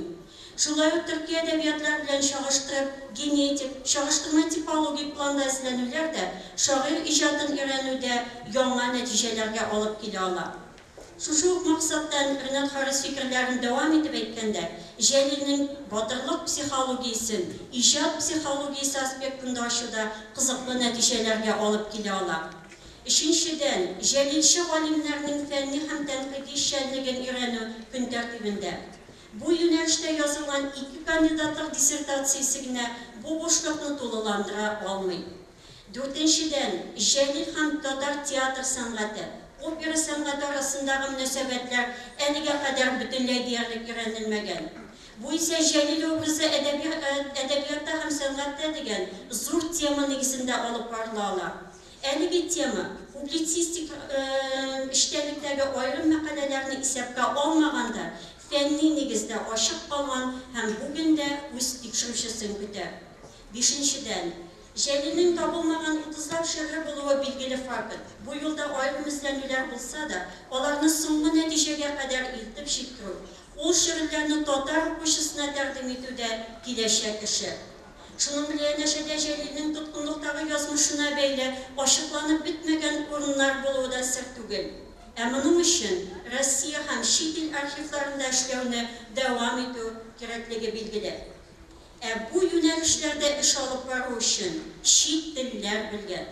Shulay Turkiya adabiyotlar bilan shog'ishtirib, genetik, shog'ishtirma tipologik planda izlanuvlarda shoir ijodini o'rganuvda yangi natijalarga olib kela oladi. Şu maqsaddan Rinat Haris fikrlarini davom etib aytganda, Jalilning botirlik psixologiyasi, ijod psixologiyasi aspektida oshida qiziqli natijalarga olib kela oladi. Uchinchidan, Jalilchi olimlarning fanni ham tanqidiy ishchanligini o'rganu kun tartibida. Bu yo'nalishda yozilgan 2 kandidatlik dissertatsiyasini bu bo'shliqni to'liqlantira olmaydi. To'rtinchidan, Jalil ham totar teatr san'ati, opera san'ati arasındagi munosabatlar aniga qadar butunlay deyarli o'rganilmagan. Bu esa Jalil obrazi edebiyotda ham san'atda degan zo'r tema negizida olib boriladi. Aniga tema publitsistik ishdalikdagi ayrim maqolalarni hisobga olmaganda fanni negizda oshiq qolgan ham bugunda o'z tekshiruvchisini kutadi. Beshinchidan, Jalilning topilmagan 30lab she'ri bo'luvi belgili farq. Bu yo'lda ayrim izlanuvlar bo'lsa da, ularni so'nggi natijaga qadar eltib she'rib, u she'rlarni totar qo'shisina taqdim etuvda kelajak ishi. Shuning bilan yashada Jalilning tutqunlikdagi yozmishina bog'li oshiqlanib bitmagan o'rinlar bo'luvida sir tugul. Buning uchun Rossiya ham chet el arxivlarida ishlashni davom etib kerakligi belgili. Bu yo'nalishlarda ish olib borish uchun chet tillar bilgan,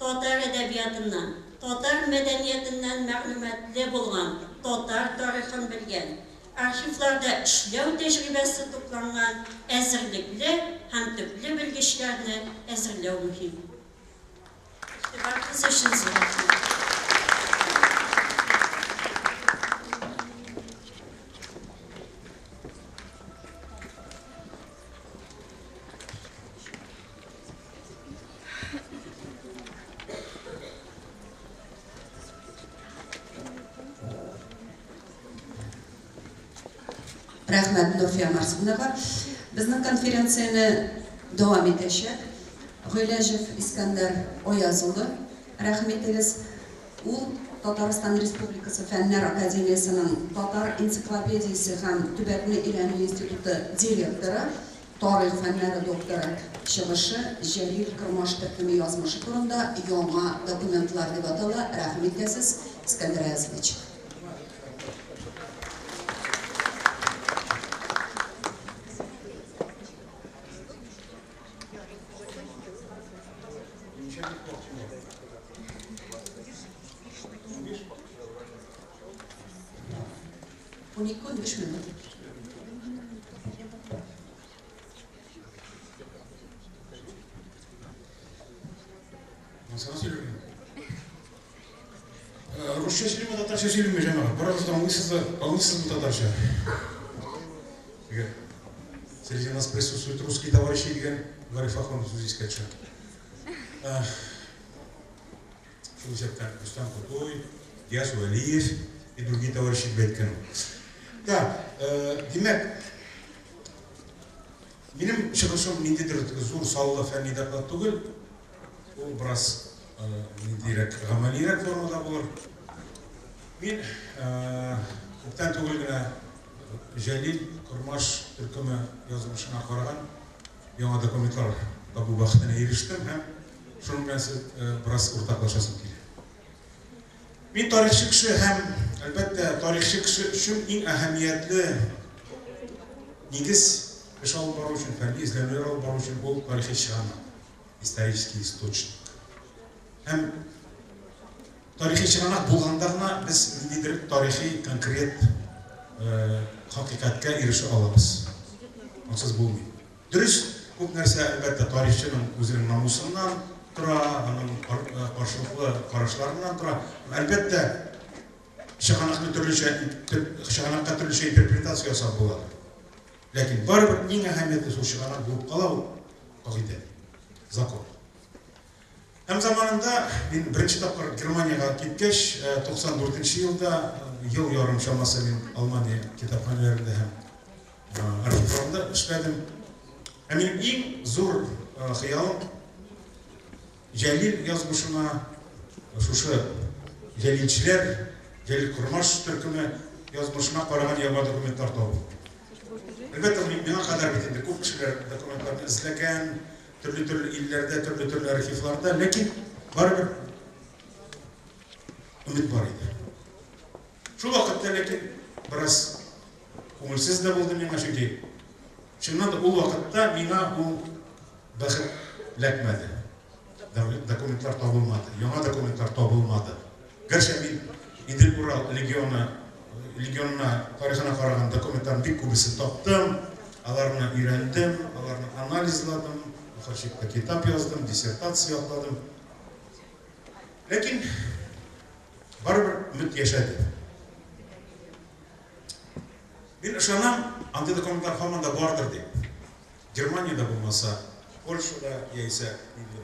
totar adabiyotidan, totar madaniyatidan ma'lumotli bo'lgan, totar tarixini bilgan, arxivlarda ishlash tajribasi to'plangan azirlikli ham tibli bilgichlarni azirlash muhim. E'tibor qilishingizga rahmat. Rahmat Nurfiya Marsumova. Bizning konferensiyani davom etishak. G'o'lajev Iskandar Oyazuli rahmetingiz. U Tatariston Respublikasi Fanlar Akademiyasining Tatar ensiklopediyasi ham Tubatni Ilani instituti direktori, tarix fanlari doktori chiqishi Jalil Kirmoshtovning yozmishi turida yangi dokumentlar deb ataladi. Rahmat siz Iskandar Oyazovich. 12-13 minut. Sana söylüyorum. Rusça söyleme, Tatarca söyleme ama. Пожалуйста, английский татарча. Среди нас присутствуют русские товарищи, Игорь Гарифахон, здесь кача. Шулзяктан Кустан Кутой, Ясу Алиев и другие товарищи Беткин. Да, демек, benim шығышым нендедір зор салуда фәнни доклад түгіл, ол біраз нендерек ғамалирек формада болар. Мен көптен түгіл гіна Жәлил Құрмаш түркімі yazılmışına қараған яңа документлар табу бақытына еріштім һәм шуның белән біраз ортаклашасым килә. Мен тарихчы кеше һәм әлбәттә тарихчы кеше өчен иң әһәмиятле нигез эш алып бару өчен, фәнни эзләүләр алып бару өчен ул тарихи чыганак, исторический источник. Һәм тарихи чыганак булганда гына без ниндидер тарихи конкрет хакыйкатькә ирешә алабыз. Онсыз булмый. Дөрес, күп нәрсә әлбәттә тарихчының үзенең намусыннан тора, аның каршылыклы карашларыннан тора. Әлбәттә чыганакны чыганакка төрлечә интерпретация ясап була. Ләкин барыбер иң әһәмиятле шул чыганак булып кала ул кагыйдә, закон. Һәм заманында мин беренче тапкыр Германияга киткәч, 94 елда ел ярым чамасы мин Алмания китапханәләрендә һәм архивларында эшләдем. Ә минем иң зур хыялым Жәлил язмышына шушы Жәлилчеләр, Жәлил Құрмаш төркеме язмышына караган яңа документлар табу. Әлбәттә, миңа кадәр бит инде күп кешеләр документларны эзләгән, төрле илләрдә, төрле архивларда, ләкин барыбер өмет бар иде. Шул вакытта ләкин бераз күңелсез дә булды миңа, чөнки чыннан да ул вакытта миңа ул бәхет ләкмәде. Документлар табылмады, яңа документлар табылмады. Гәрчә мин Идел Урал легионына тарихына караган документларның бик күбесен таптым, аларны өйрәндем, аларны анализладым, ахырчыкта китап яздым, диссертация якладым. Ләкин барыбер өмет яшәде. Мин ышанам, андый документлар һаман да бардыр дип. Германиядә булмаса, Польшада яисә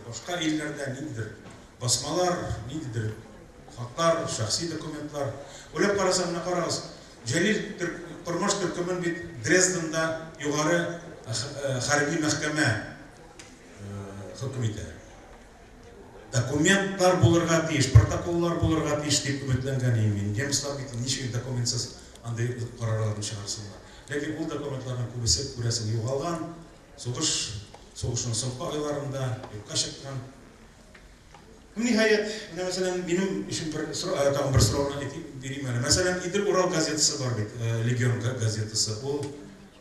башка илләрдә ниндидер басмалар, ниндидер хаттар, шәхси документлар. Уйлап карасам, менә карагыз, Жәлил Құрмаш төркемен бит Дрезденда югары хәрби мәхкәмә хөкем итә. Документлар булырга тиеш, протоколлар булырга тиеш дип өметләнгән идем. Немецлар бит ничек документсыз андай карарларны чыгарсыннар. Ләкин ул документларның күбесе күрәсен югалган, сугышның соңгы айларында юкка чыккан. Ниһаять, мәсәлән, минем өчен бер сорауны әйтеп бирим әле. Мәсәлән, Идел Урал газетасы бар бит, Легион газетасы. Ул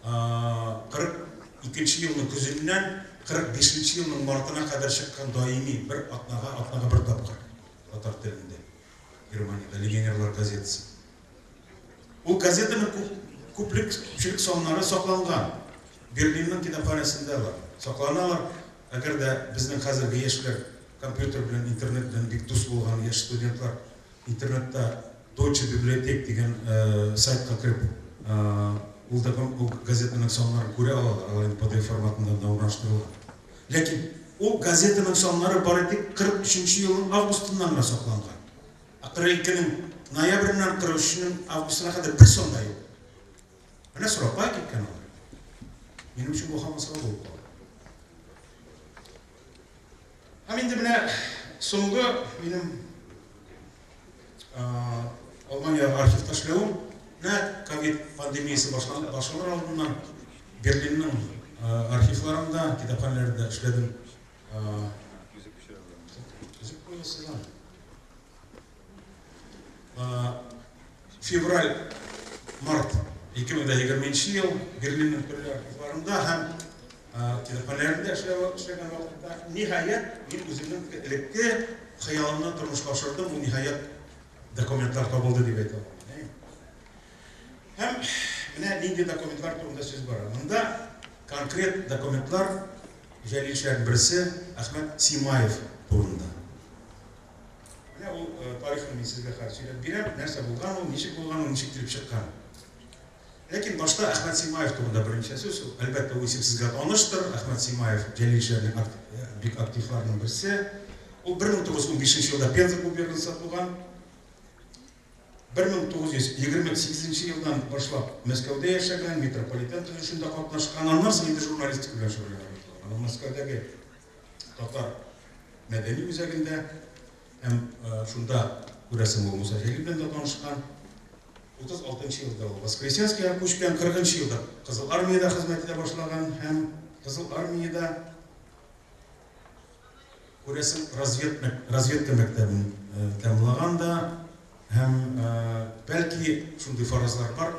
42 елның көзеннән 45 елның мартына кадәр чыккан даими бер атнага бер тапкыр татар телендә Германиядә Легионерлар газетасы. Ул газетаның күпчелек саннары сакланган. Берлинның китапханәсендә сакланалар. Әгәр дә безнең хәзерге яшьләр компьютер белән, интернет белән бик дус булган яшь студентлар интернетта Deutsche Bibliothek дигән сайтка кереп, ул газетаның саннарын күрә алалар, алар PDF форматында урнаштырылган. Ләкин ул газетаның саннары бары тик 43 елның августыннан гына сакланган. 42-нең ноябреннән 43-нең августына кадәр бер сон да юк. Менә сорапай киткән алар. Минем өчен бу һәм сорау булды. Һәм инде менә соңгы минем Алманияга архивта эшләвем, ковид пандемиясы башланыр алдыннан Берлинның архивларында, китапханәләрендә эшләдем. Февраль-март 2020 ел Берлинның төрле архивларында һәм китапханәләрендә эшләгән вакытта ниһаять мин үземнең элекке хыялымны тормышка ашырдым, ул ниһаять документлар табылды дип әйтә алам. Һәм менә нинди документлар турында сүз бара. Монда конкрет документлар җәлилчеләрнең берсе Әхмәт Симаев турында. Менә ул тарихын мин сезгә хәзер сөйләп бирәм, нәрсә булган, ул ничек булган, ул ничек килеп чыккан. Ләкин башта Әхмәт Симаев турында беренче сүз, әлбәттә ул исем сезгә таныштыр. Әхмәт Симаев җәлилчеләрнең бик активларының берсе. Ул 1915 елда Пенза губернасында туган. 1928 елдан башлап Мәскәүдә яшәгән, метрополитен төзүшендә катнашкан, аннан соң инде журналистика белән шөгыльләнә. Ул Мәскәүдәге татар мәдәни үзәгендә һәм шунда күрәсем ул Муса Җәлил белән дә танышкан. 36 елда ул Воскресенскийга күчкән, 40 елда Кызыл армиядә хезмәт итә башлаган һәм Кызыл армиядә күрәсем разведка мәктәбен тәмамлаган да һәм бәлки шундый фаразлар бар.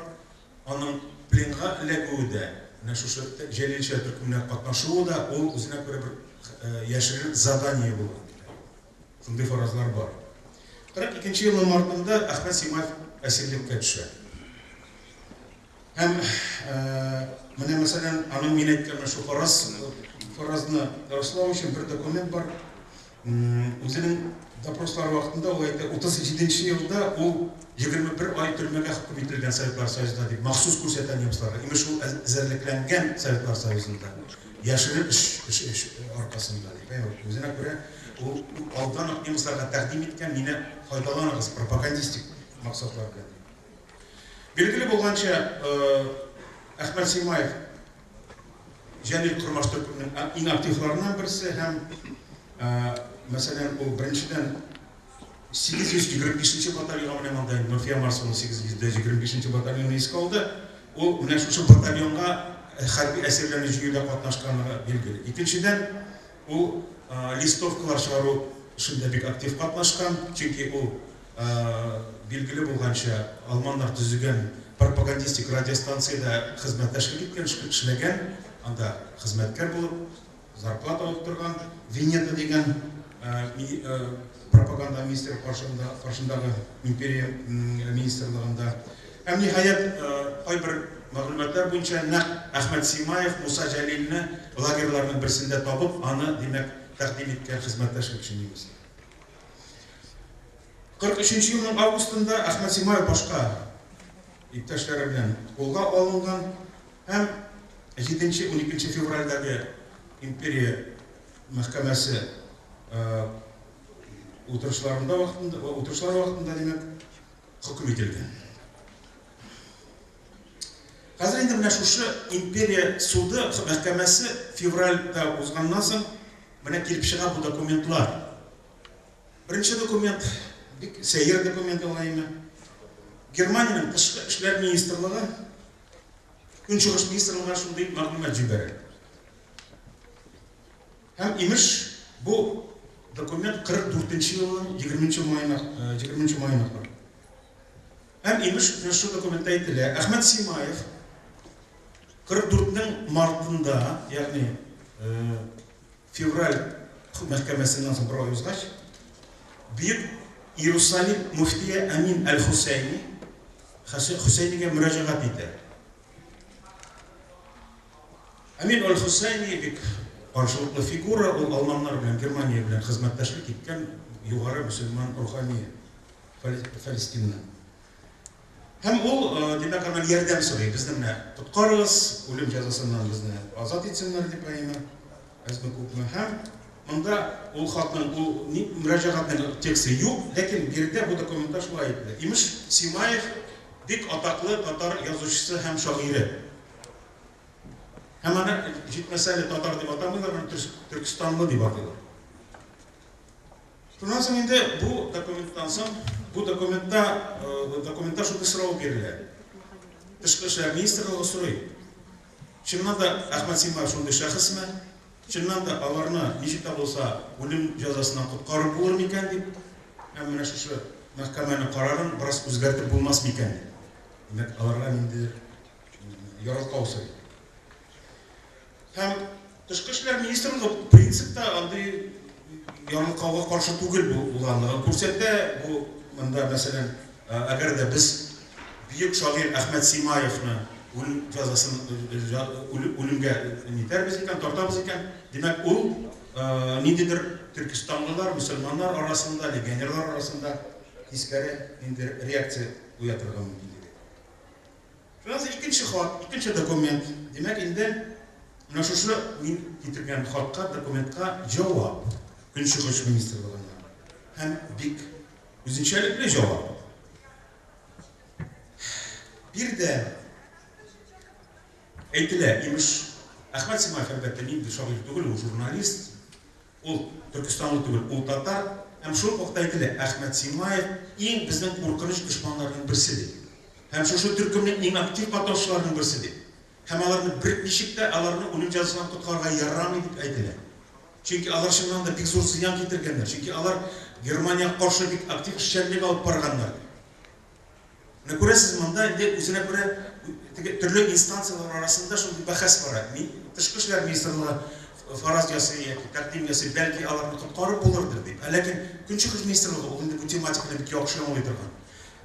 Аның пленга эләгүе дә, менә шушы җәлилчеләр төркеменә катнашуы да ул үзенә күрә бер яшерен задание булган. Шундый фаразлар бар. 42 елның мартында Әхмәт Симаев әсирлеккә төшә. Һәм менә мәсәлән, аның мин әйткән шу фаразны раслау өчен бер документ бар. Үзенең допрослар вакытында ул әйтә, 37 елда ул 21 ай төрмәгә хөкем ителгән Советлар Союзында дип махсус күрсәтә немецларга. Имеш ул әзерлекләнгән Советлар Союзында. Яшерен эш аркасында дип. Үзенә күрә ул алдан ук немецларга тәкъдим иткән, мине файдаланыгыз пропагандистик максатлар белән. Билгеле булганча, Әхмәт Симаев Җәлил тормыш төркеменең иң активларыннан берсе һәм мәсәлән, ул беренчедән 825 батальонга менә монда Нурфия Марсова 825 батальонны искә алды. Ул менә шушы батальонга хәрби әсирләрне җыюда катнашканлыгы билгеле. Икенчедән, ул листовкалар чыгару эшендә бик актив катнашкан, чөнки ул билгеле булганча алманнар төзегән пропагандистик радиостанциядә хезмәттәшлек иткән, эшләгән, анда хезмәткәр булып, зарплата алып торган, Винета дигән пропаганда министры каршындагы империя министрлыгында. Һәм ниһаять кайбер мәгълүматлар буенча Әхмәт Симаев Муса Җәлилне лагерьларның берсендә табып, аны димәк тәкъдим иткән хезмәттәшлек өчен имез. 43 елның августында Әхмәт Симаев башка иптәшләре белән кулга алынган һәм 7-12 февральдәге империя мәхкәмәсе утырышлар вакытында димәк хөкем ителгән. Хәзер инде менә шушы империя суды мәхкәмәсе февральдә узганнан соң менә килеп чыга бу документлар. Беренче документ бик сәер документ алайымы. Германиянең тышкы эшләр министрлыгы Көнчыгыш министрлыгына шундый мәгълүмат җибәрә. Һәм имеш бу документ 44 елның 20 маена бар. Һәм имеш шу документта әйтелә, Әхмәт Симаев 44-нең мартында, ягъни февраль мәхкәмәсеннән соң бер ай узгач, Бөек Иерусалим муфтие Амин әл-Хусейни Хусейнигә мөрәҗәгать итә. Амин әл-Хусейни бик каршылыклы фигура, ул алманнар белән, Германия белән хезмәттәшлек иткән югары мөселман рухани Фәлестиннән. Һәм ул димәк аннан ярдәм сорый, безне менә тоткарыгыз, үлем җәзасыннан безне азат итсеннәр дип әйтә. Әзме күпме һәм монда ул хатның ул мөрәҗәгатьнең тексты юк, ләкин бирдә бу документта шулай әйтелә. Имеш Симаев бик атаклы татар язучысы һәм шагыйре. Һәм аны җитмәсә татар дип атамыйлар, Төркстанлы дип атыйлар. Шуннан соң инде бу документтан соң, бу документта шундый сорау бирелә. Тышкы эшләр министрлыгы сорый. Чыннан да Әхмәт Симаев шундый шәхесме? Чыннан да аларны ничек тә булса үлем җәзасыннан коткарып булыр микән дип, һәм менә шушы мәхкәмәнең карарын бераз үзгәртеп булмас микән дип. Димәк, аларга инде яралкау сорый. Һәм тышкы эшләр министрлыгы принципта андый яралкауга каршы түгел булганлыгын күрсәтә. Бу монда мәсәлән, әгәр дә без büyük şair Ahmet Simayev'ni ölüm cezasını ölümge niterbiz iken, tortabız iken, demek o nididir Türkistanlılar, Müslümanlar arasında, legionerler arasında iskari reaksiya uyatırgan mümkünlüğü. Şundan ikinci dokument, demek indi şu min getirgen halka dokumentka cevap Künçüğüş Ministerliği'ne. Hem big üzünçelikli cevap. Bir de eğitile imiş Ahmet Simayev elbette neydi şair değil, o jurnalist, o Türkistanlı değil, o Tatar. Hem şu vakta eğitile Ahmet Simayev en bizden korkunç düşmanlarının birisidir. Hem şu Türkümün en aktif patoşlarının birisidir. Hem alarını bir nişikte alarını ölüm cezasından tutkarga yaramıydı eğitile. Çünkü alar şundan da bir zor ziyan getirgenler. Çünkü alar Germaniya karşı bir aktif işçilik alıp barganlar. Ne kuresiz manda indi üzerine göre türlü instansiyalar arasında şu bir bahs var. Dışkı İşler Ministerliği faraz yası, takdim yası belki alarını tutkarıp olurdur deyip. Lakin Künçüğüş Ministerliği olunda bu tematikle bir yakışılan olaydıran.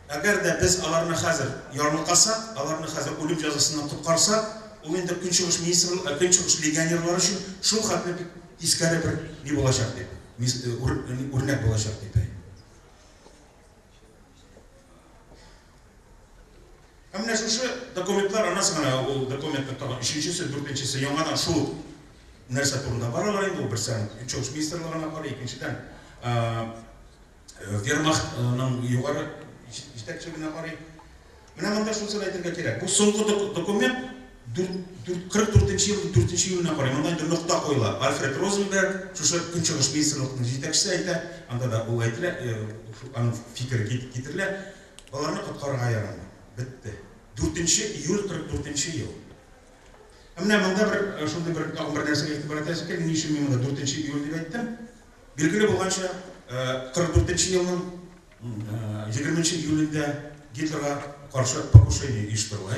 Eğer de biz alarını hazır yarmıqasak, alarını hazır ölüm cezasından tutkarsak, olunda Künçüğüş Ministerliği, Künçüğüş legionerler için şu hatlı bir iskari bir ne olacak deyip. Örnek olacak deyip. Hem ne şu dokumentlar anasına o dokumentler tabi üçüncüsü, dördüncüsü yanmadan şu nerse turunda var olaydı o bir sen Künçüğüş Ministerliği'ne var ikinciden Wehrmacht'ın yukarı iştekçiliğine var. Menamanda şu söyleyelim gerek. Bu son dokument 44 yılına var. Menamanda nokta koyla. Alfred Rosenberg şu Künçüğüş Ministerliği'nin yetekçisi aydı. Anda da o aydı. Onun fikri getirile. Balarını tutkarga yarandı. Bitti. 4 iyul 44 yıl. Hem manda bir şunda bir narsa itibar edersek ki nişin mimada 4 iyul diye aytdım. Belgili bolgança 44 yılın 20 iyulunda Gitler'e karşı покушение uyuşturuldu.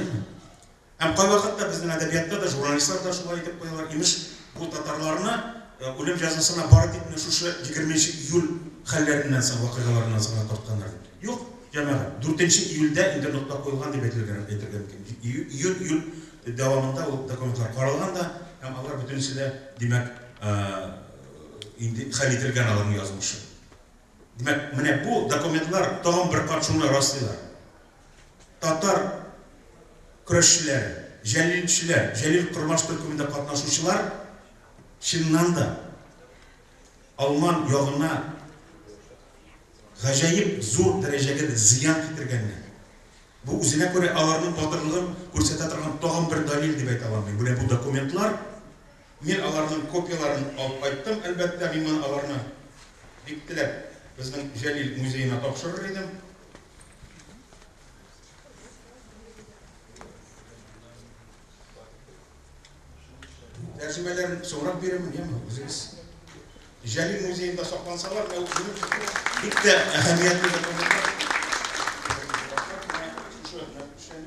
Hem kay vakitte bizden edebiyatta da jurnalistler da şulay edip koyuyorlar imiş bu Tatarlarına ölüm cezasına barit etme şu 20 iyul hallerinden sonra vakıgalarından sonra tortkanlar. Yok. Cemaat 4 iyulda internette koyulgan diye belirtilген. İyul devamında o dokumentlar karalgan da hem alar bütünüsü de demek indi hal etilgen alanı yazmış. Demek mene bu dokumentlar tam bir parçasına rastlıyorlar. Tatar kurashchilar, Jalil Qurmash turkumida qatnashuvchilar chindan da Alman yog'ina g'ajoyib zo'r darajada ziyon keltirganlar. Bu o'zine göre alarning botirligini ko'rsatadigan tag'in bir dalil deb ayta olaman. Bu dokumentlar men alarning kopyalarini olib qaytdim. Albatta men alarni bitilib bizning Jalil muzeyine topshirar edim. Tercümelerin sonra birimin ya mı? Jalil Müzeyi'nde saklansalar ve ilk de ehemmiyetli dokumentler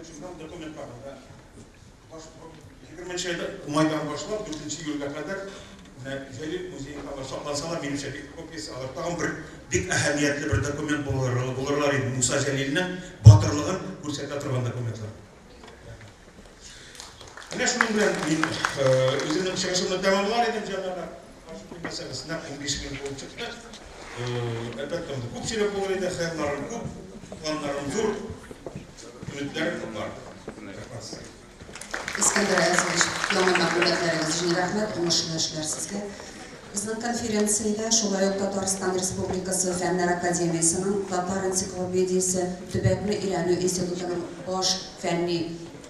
şundan dokumentler 20 şeyde Umay'dan başlar 4. yılga kadar Jalil Müzeyi'nde saklansalar benim şey kopyası alır. Tağım bir ehemmiyetli bir dokument bulurlar idi. Musa Jalil'in batırlığın görsete turgan dokumentler. Ana şunun bilen özümün çıkışımda tamamlar edim canlarına. Karşı meselesinden 15 bin bol çıktı. Elbette bu şeyler bu arada hayallerim çok, planlarım zor, ümitlerim var. İskender Azizovich, yaman məlumatlarınız üçün rəhmət, ulaşılaşlar sizə. Bizning konferensiyada şolay Tatariston Respublikası Fənlər Akademiyasının Tatar Ensiklopediyası Tübəkli İləni İnstitutunun baş fənni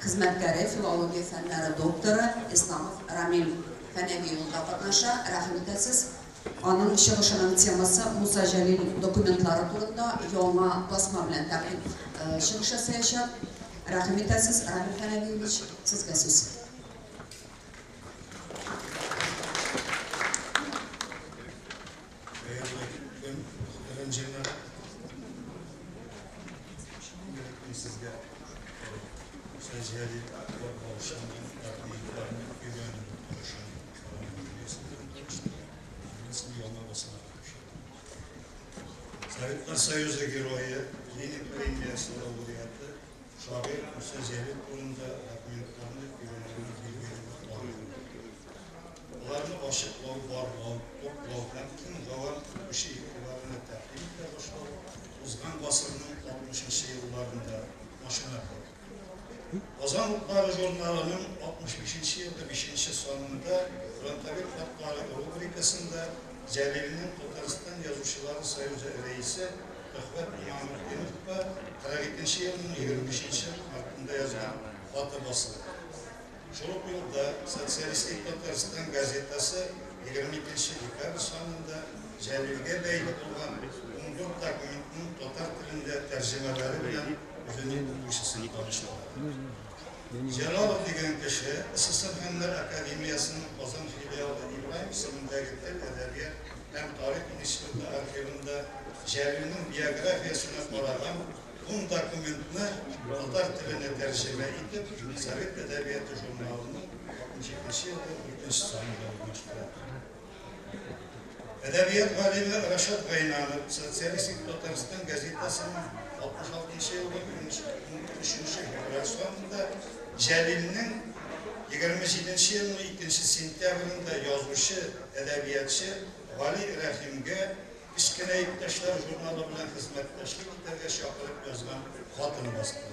xizmətkari, filologiya fənləri doktoru İslamov Ramil Fənevi yolunda qatnaşa, rəhim edəsiz. Onun çıxışının teması Musa Jalil dokumentları turunda yolma basma bilan təqdim çıxış yasayacaq. Rəhim edəsiz, Ramil Fəneviyevich, sizə söz. Советского Союза героя, Ленин премия лауреата, şagir Musa Celil turunda dokumentlarını öğrenmeyi bilgilerini ularni oşiqlov, borlov, to'plov ham kim g'avar o'sha yuqorini tahlil eta boshladi. O'zgan asrning 60-yillarida mashina qildi. Qozon Utlari jurnalining 65-yilda 5-sonida Rontabek xatlari rubrikasida Jalilning Tatariston Yozuvchilari Soyuzi raisi Tuhbat Iyomiddinov va 42-yilning 25-martida yozgan xati bosildi. Shu yilda Sotsialistik Tatariston gazetasi 22-dekabr sonida Jalilga bog'liq bo'lgan 14 dokumentning tatar tilida tarjimalari bilan o'zining o'qishini tanishtirdi. Jalolov degan kishi SSR Fanlar Akademiyasining Qozon filiali Ibrohim ismidagi til adabiyot ham tarix instituti arxivida Jalilning biografiyasini qaragan 10 dokumentni tatar tilini tarjima etib, Sovet adabiyoti jurnalining 67-yilda 4-sonida o'qishtirdi. Edebiyat alimi Rashad G'aynanov Sotsialistik Tatariston gazetasining 66-yilda 3-fevral sonida Jalilning 27-yilning 2-sentyabrida yozuvchi, adabiyotchi Vali Rahimga Kichkina yurtdoshlar jurnali bilan xizmatdoshlik etishga chaqirib yozgan xatini bosdi.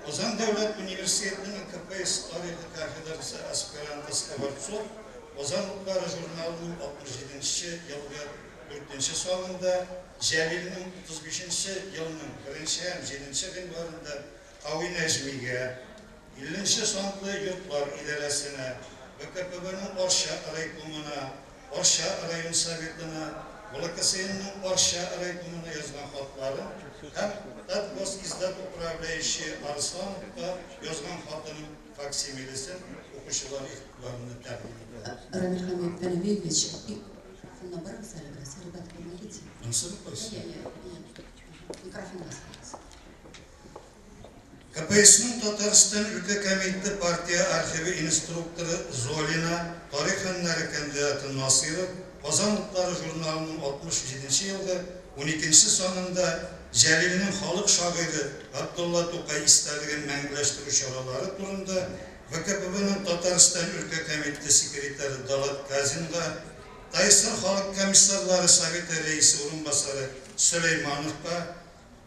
Qozon davlat universitetining KPS tarixi kafedrasi aspiranti Skvartsov Qozon Utlari jurnalining 67-yilga 4-sonida Jalilning 35-yilning 1-7-yanvarida Qavi Najmiga 50-sonli yurtlar idarasini VKPBning Orsha raykomini, Orsha rayon sovetini, Volokoseyning Orsha raykomini yozgan xatlari ham Tatgos izdat upravляющий Arslonovga yozgan xatining faksimilisini o'quvchilar e'tiborini taqdim etdi. Рамиль Панович, номер залез, ребята, помогите. Микрофон остался. KPS'ning Tatariston ülke komiteti partiya arxivi instruktori Zolina, tarix fanlari kandidati Nosirov, Qozon Utlari jurnalining 67-yilda 12-sonida Jalilning xalq shoiri Abdulla To'qay istalgan mangulashtirish choralari turida VKPBning Tatariston ülke komiteti sekretari Dalat Kazinga, Taysir xalq komissarlari Soveti raisi o'rinbosari Suleymanovga,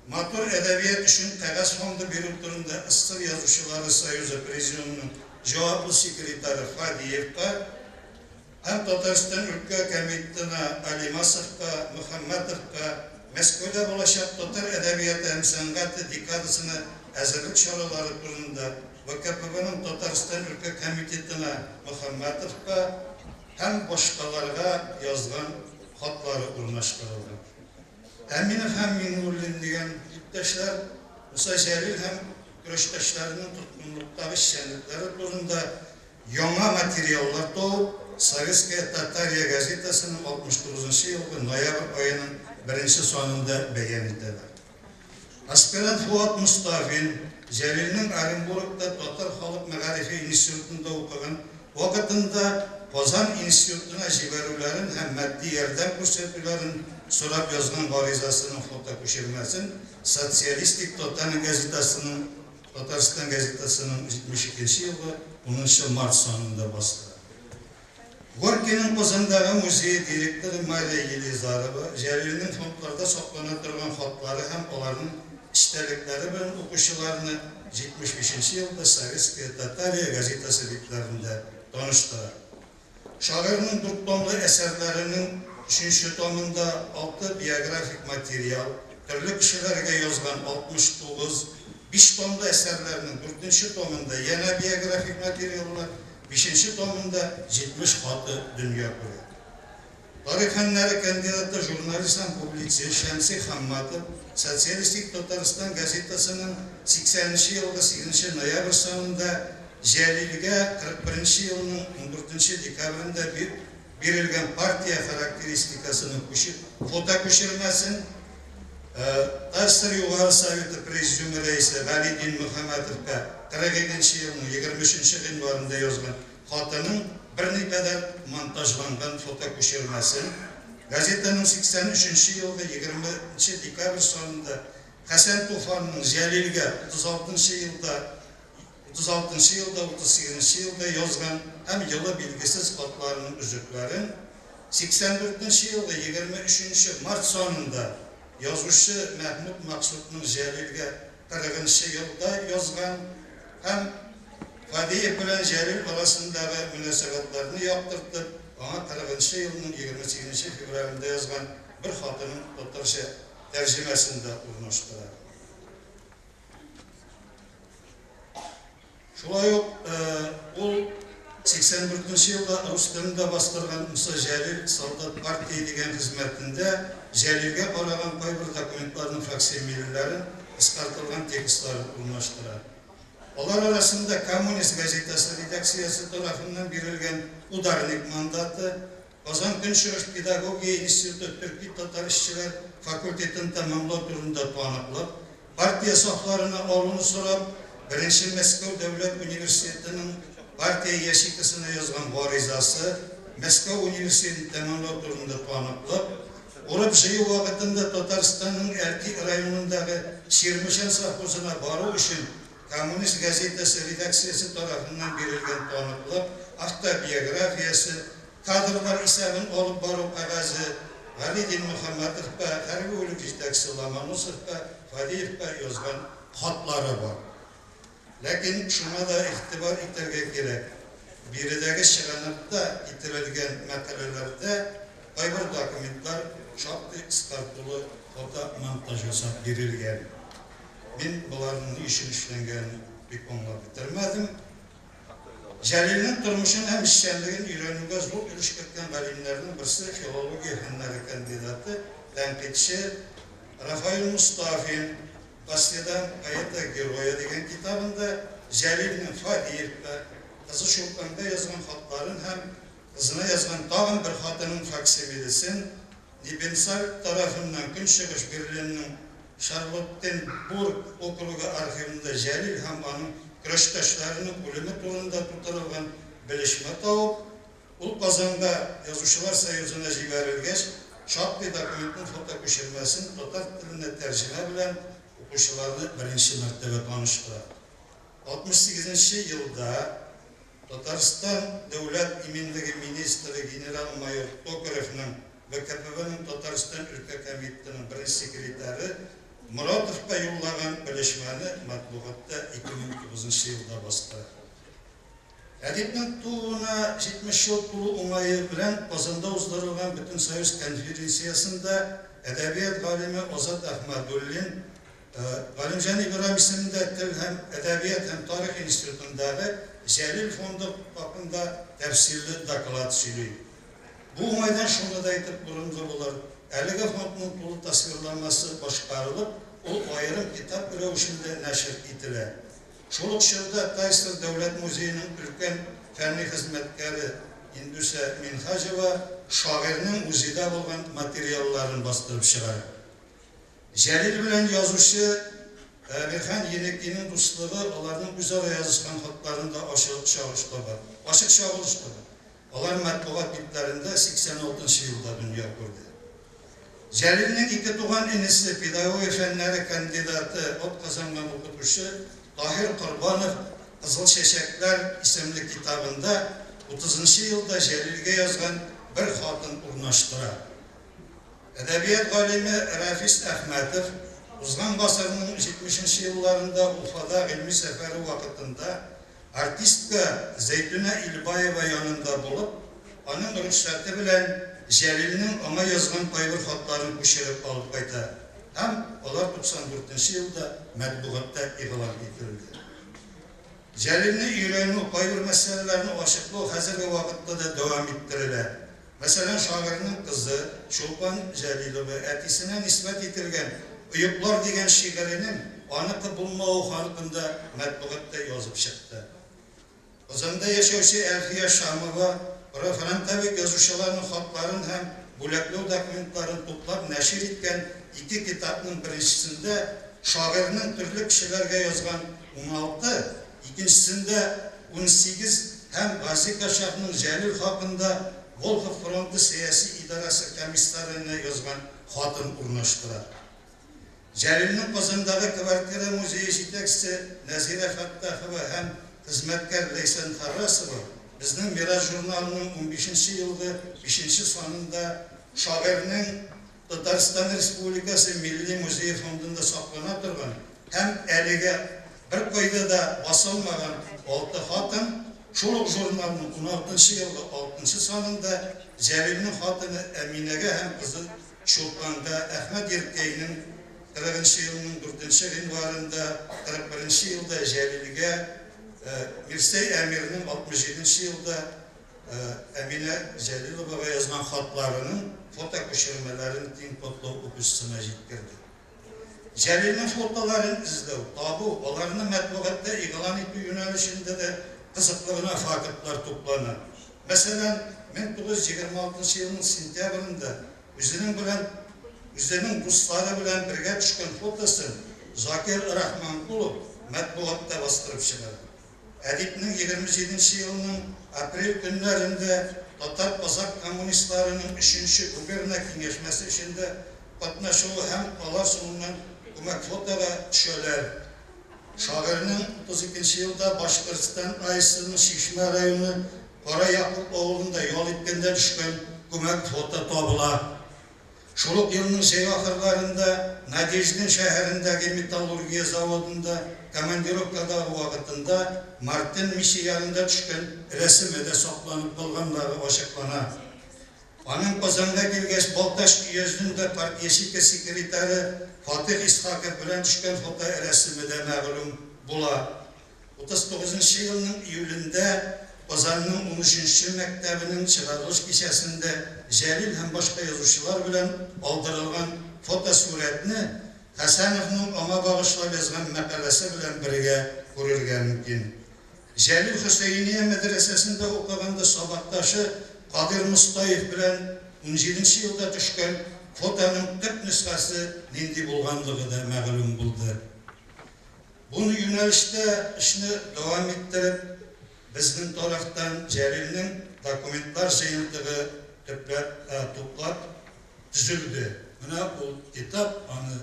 Matur edebiyat uchun qog'oz fondi berib turunda Istiq Yozuvchilari Soyuzi prezidiumining javobli sekretari Fadiyevga, ham Tatariston ülke komitetining Alimasovga, Muhammadovga, Moskvada bo'lajak tatar edebiyoti ham san'ati dekadasini azirlik choralari turunda VKPBning Tatariston ülke komitetining Muhammadovga ham boshqalarga yozgan xatlari o'rnashtirildi. Aminov ham Mingullin degan yurtdoshlar Musa Jalil ham kurashdoshlarining tutqunlikdagi ishchanliklari turida yangi materiallar topib, Sovetskiy Tatariya gazetasining 69-yilgi noyabr oyining 1-sonida bayon etdilar. Aspirant Fuat Mustafin Jalilning Orenburgda Tatar xalq ma'rifiy institutida o'qigan vaqtida Qozon institutining jibarularini ham maddiy yordam ko'rsatuvlarini so'rab yozgan g'arizasining foto ko'chirmasini Sotsialistik Tatariston gazetasining 72-yilda 10-mart sonida bosdi. Gorkining Qozondagi muzey direktori Mariya Yelizarova Jalilning fondlarda saqlanib turgan xotlari ham ularning ishtaliklari bilan o'quvchilarni 75-yilda Sovetskiy Tatariya gazetasi betlarida tanishtirdi. Shoirning turtomli asarlarining 3-tomida 6 biografik material, turli kishilarga yozgan 69, 5 tomli asarlarning 4-tomida yana biografik materiallar, 5-tomida 70 xati dunyo ko'rdi. Tarix fanlari kandidati jurnalist ham publitsist Shamsi Hammatov Sotsialistik Tatariston gazetasining 80-yilgi 8-noyabr sonida Jalilga 41-yilning 14-dekabrida berilgan partiya xarakteristikasini foto ko'chirmasini Tasir Yuqori Soveti prezidiumi raisi Validdin Muhammadovga 47-yilning 23-yanvarida yozgan xatining bir nechta montajlangan foto ko'chirmasini gazetaning 83-yilgi 20-dekabr sonida Hasan Tufan'ın Jalil'ge 36-yılda 38-yılda yazgan hem yılı bilgisiz xatlarının üzüklerin 84-yılda 23 Mart sonunda yazışı Mehmet Maksut'un Jalil'ge 40-yılda yazgan hem Fadiyev bilen Jalil arasındaki münasebetlerini yaptırtıp ona 40 yılının 28 fevralinde yazgan bir xatının Tatarca tercümesinde urunuştular. Şulay yok, o 84 yılda Rus tilinde bastırgan Musa Jalil Soldat Partiya degan hizmetinde Jalil'ge qaragan bir dokumentlarının faksimillerin ıskartılgan tekstleri urunuştular. Onlar arasında Komünist gazetesi redaksiyası tarafından verilgen udarnik mandatı, Kazan Künşürüş Pedagogiya İnstitütü Türkiye Tatar İşçiler Fakültetini tamamlağı turunda tanıqlıb, partiya saflarına alını sorab, 1. Moskva Devlet Üniversiteti'nin partiya yaşıkısına yazgan varizası, Moskva Üniversiteti'ni tamamlağı turunda tanıqlıb, Orab jayı vaxtında Tataristan'ın Erki rayonundaki Şirmişan safhasına barı için Komünist gazetesi redaksiyası tarafından verilgen tanıqlıb, avtobiyografiyası, kadrlar isabın olup barı qağazı, Halidin Muhammadov ve Harbi Ölüm Jiddaksi Lamanosov ve Fadiyev yazgan xatları var. Lakin şuna da itibar ettirge gerek. Biridagi şıganıqda itirilgen makalelerde bir dokumentlar şaptı ıskartılı foto montaj yasap verilgen. Ben bularının işin işlengenini bir konuda bitirmedim. Jalil'in turmuşun hem işçilerinin öğrenimge zor ilişkirken galimlerinin birisi filologiya fenleri kandidatı, tenkitçi Rafael Mustafa'nın Basya'dan Hayata Geroya degan kitabında Jalil'in Fadiyev ve kızı Şokan'da yazgan xatların hem kızına yazgan tağın bir xatının faksimilisin Nibensar tarafından Künşürüş Birliği'nin Charlottenburg okuluğu arşivinde Jalil hem onun Kırıştaşlarının ölümü turunda tutarılgan bilişme tağıp, ul Kazan'da Yazışılar Sayısı'na jiberilgeç, şaptı dokumentin fotokoşirmesini Tatar diline tercüme bilen okuşularını birinci mertebe tanıştılar. 68. yılda Tataristan Devlet İminligi Ministri General Mayor Tokarev'nin ve KPV'nin Tataristan Ülke Komiteti'nin birinci sekreteri Muratov'a yollagan bilişmeni matbuatta 2009 yılda bastı. Edip'nin tuğuna 70 yıl tulu umayı bilen Kazan'da uzdurulgan bütün Soyuz konferansiyasında edebiyat galimi Ozat Ahmadullin, Galimcan İbrahim isiminde hem edebiyat hem tarih enstitütündeki Jalil Fondu hakkında tefsirli doklad söylüyor. Bu umaydan şunu da aytıp burundu bular. Erlige Fondunun tulu tasvirlanması başkarılıp, o ayrım kitap rövüşünde neşir itiler. Şoluk şırda Taysır Devlet Müzeyi'nin ülken fenli hizmetkari Indüse Minhajeva şairinin müzeyde bulgan materyallarını bastırıp çıkar. Jalil bilen yazışı Emirhan Yenekli'nin dostluğu onların üzere yazışkan hatlarında aşık şahışta var. Aşık şahışta var. Onlar matbuat bitlerinde 86. yılda dünya kurdu. Jalil'in iki tuğan enisi pedagogi fenleri kandidatı ot kazangan okutuşu Tahir Kurbanov Kızıl Çeşekler isimli kitabında 30. yılda Jalil'ge yazgan bir hatın urnaştıra. Edebiyat galimi Rafis Ahmetov uzgan basırının 70. yıllarında Ufa'da ilmi seferi vakitinde artistka Zeytune İlbayeva yanında bulup onun rüksatı bilen Jalil'in ona yazgan kayvır hatlarını kuşerip alıp kayta. Hem onlar 94. yılda matbuatta ilan edildi. Jalil'in öğrenimi kayvır meselelerini aşıklığı hazırgi vakitte de devam ettiriler. Mesela şairinin kızı Şulpan Jalilova etisine nispet etilgen Uyuklar degen şiirinin anıkı bulmağı hakkında matbuatta yazıp çıktı. Kazan'da yaşayışı Elfiye Şamova Frantavi yazışalarının hatların hem bulaklı dokumentlarını toplap neşir etken iki kitabının birincisinde şairinin türlü kişilerge yazgan 16, ikincisinde 18 hem Gazi Kaşar'ın Jalil hakkında Volkhov Frontu Siyasi İdarası Komisarına yazgan hatın urnaştılar. Жәлилнең Казандагы квартира музее җитәкчесе Нәзира Фаттахова һәм хезмәткәр Лейсан Харасова безнең Мираж журналының 15-нче елгы 5-нче санында шагыйрьнең Татарстан Республикасы Милли музей фондында саклана торган һәм әлегә бер кайда да басылмаган 6 хатын шул ук журналның 16-нчы елгы 6-нчы санында Җәлилнең хатыны Әминәгә һәм кызы Чулпанда Әхмәт Еркәйнең 40-нчы елның 4-нче гыйнварында 41-нче елда Җәлилгә Мирсәй Әмирнең 67-нче елда Әминә Җәлиловага язган хатларының фотокүчермәләрен киң котлау укучысына җиткерде. Җәлилнең фотоларын эзләү, табу, аларны матбугатта игълан итү юнәлешендә дә кызыклы гына фактлар туплана. Мәсәлән, 1926 елның сентябрендә үзенең дуслары белән бергә төшкән фотосын Закир Рахманкулов матбугатта бастырып чыгара. Әдипнең 27 елның апрель көннәрендә Татар казак коммунистларының 3-нче губерния киңәшмәсе эшендә катнашуы һәм алар соңыннан күмәк фотога төшәләр. Шагыйрьнең 32 елда Башкортстан Айсының Шишмә районы Кара Якуб авылында ял иткәндә төшкән күмәк фото табыла. Шул ук елның җәй ахырларында Надеждин шәһәрендәге металлургия заводында командировкадагы вакытында Мартин Мишиярында төшкән рәсеме дә сакланып калганлыгы ачыклана. Аның Казанга килгәч Балташ өязендә партия секретаре Фатих Исхаков белән төшкән фото рәсеме дә мәгълүм була. 39 елның июлендә Казанның 13-нче мәктәбенең чыгарылыш кичәсендә Җәлил һәм башка язучылар белән алдырылган фотосурәтне Хәсәновның аңа багышлап язган мәкаләсе белән бергә күрергә мөмкин. Җәлил Хөсәйния мәдрәсәсендә укыганда сабакташы Кадир Мустаев белән 17-нче елда төшкән фотоның төп нөсхәсе нинди булганлыгы да мәгълүм булды. Бу юнәлештә эшне дәвам иттереп, безнең тарафтан Җәлилнең документлар җыентыгы туплап төзелде. Менә ул китап аны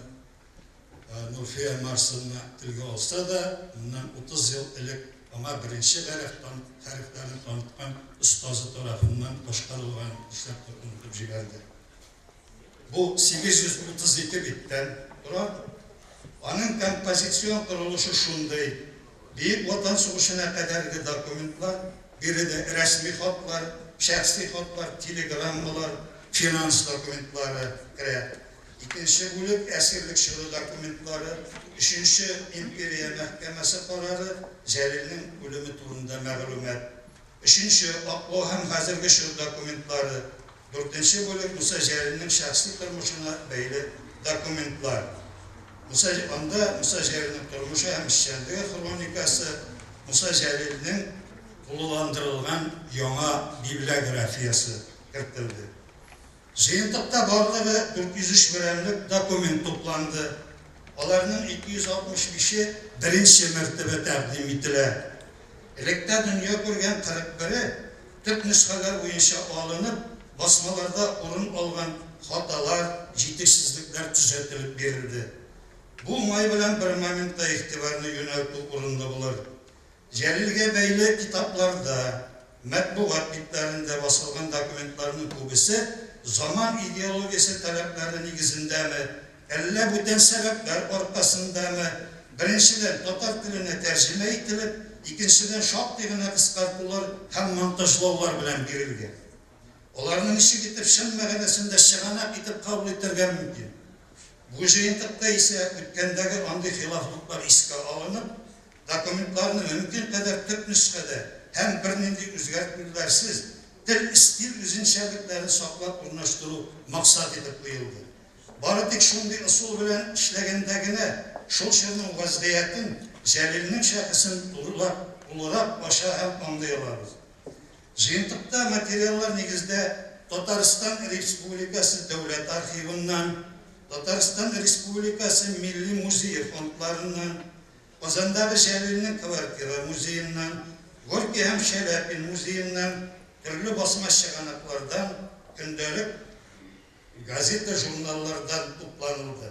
Нурфия Марсовна телгә алса да, моннан 30 ел элек аңа беренче хәрефләрен таныткан остазы тарафыннан башкарылган эшләп тотынып җибәрде. Бу 832 биттән тора. Аның композицион корылышы шундый. Бөек Ватан сугышына кадәрге документлар, биредә рәсми хатлар, шәхси хатлар, телеграммалар, финанс документлары керә. Икенче бүлек әсирлек чоры документлары, 3-нче империя мәхкәмәсе карары, Җәлилнең үлеме турында мәгълүмат. 3-нче аклау һәм хәзерге чор документлары, 4-нче бүлек Муса Җәлилнең шәхси тормышына бәйле документлар. Муса Җәлилнең тормышы һәм эшчәнлеге хроникасы, Муса Җәлилнең тулыландырылган яңа библиографиясы кертелде. Җыентыкта барлыгы 403 берәмлек документ тупланды. Аларның 265-е беренче мәртәбә тәкъдим ителә. Электә дөнья күргән 41-е төп нөсхәләр буенча алынып, басмаларда урын алган хаталар, җитешсезлекләр төзәтелеп бирелде. Бу май белән бер моментта игътибарны юнәлтү урынлы булыр. Җәлилгә бәйле китапларда, матбугат битләрендә басылган документларның күбесе заман идеологиясе таләпләре нигезендәме, әллә бүтән сәбәпләр аркасындамы, беренчедән татар теленә тәрҗемә ителеп, икенчедән шактый гына кыскартулар һәм монтажлаулар белән бирелгән. Аларның ничек итеп шын мәгънәсендә чыганак итеп кабул итәргә мөмкин. Бу җыентыкта исә үткәндәге андый хилафлыклар искә алынып, документларны мөмкин кадәр төп нөсхәдә һәм бернинди үзгәртүләрсез тел стиль үзенчәлекләрен саклап урнаштыру максат итеп куелды. Бары тик шундый ысул белән эшләгәндә генә шул чорның вазгыятен, Җәлилнең шәхесен тулырак баша һәм аңлый алабыз. Җыентыкта материаллар нигездә Татарстан Республикасы Дәүләт архивыннан, Татарстан Республикасы Милли музей фондларыннан, Казандагы Җәлилнең квартира музееннан, Горький һәм Шәләпин музееннан, төрле басма чыганаклардан, көндәлек газета, журналлардан тупланылды.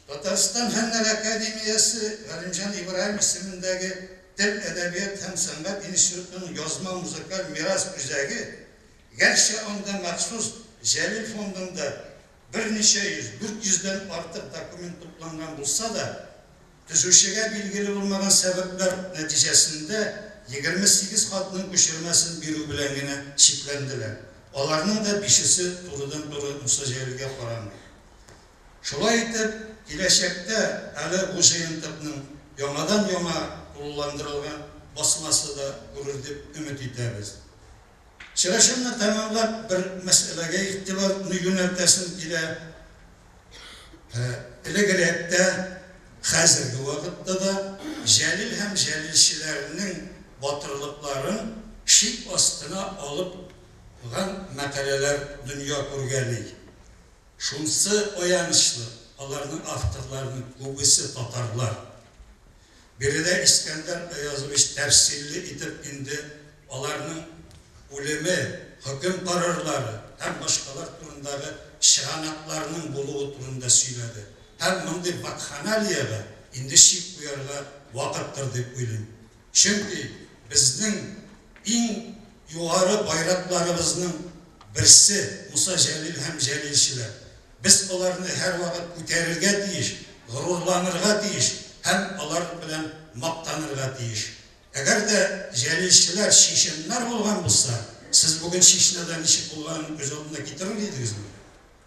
Tataristan Fenler Akademiyası Halimcan İbrahim ismindeki Dil, Edebiyat hem Sanat İnstitüsü'nün yazma müzikal miras müzesi gerçi onda mahsus Celil Fondu'nda bir neçe yüz, 400'den artık dokument toplangan bulsa da tüzüşüge bilgili olmayan sebepler neticesinde 28 katının köşürmesini bir bilenine çiplendiler. Onların da bişisi turudan turu Musa Celil'e parandı. Şolay etip gelecekte Ali bu jıyıntıkның yamadan yama kullandırılgan basması da kurur dep ümit etemiz. Çıraşımını tamamlap bir meselege ihtibarını yöneltesin ile ilegirekte hazırki vakitte da Celil hem Celilçilerinin batırlıkların şik astına alıp makaleler dünya kurgeli. Şunsı oyanışlı, onların avtorlarının kubisi Tatarlar. Biri de İskender yazmış tefsirli itip indi, onların ulemi, hüküm kararları, hem başkalar turundaki şihanatlarının buluğu turunda söyledi. Hem mındı vakhanaliyeğe, indi şik buyarga vakıttır deyip uylayım. Çünkü bizden en yukarı bayraklarımızın birisi Musa Celil hem Celilçiler. Biz onlarını her vakit көтерirge deyiş, gururlanırga deyiş, hem onlar bilen maqtanırga deyiş. Eğer de Celilçiler şişinler olgan bulsa, siz bugün şişineden işi bulgan göz aldığında getirir miydiniz mi?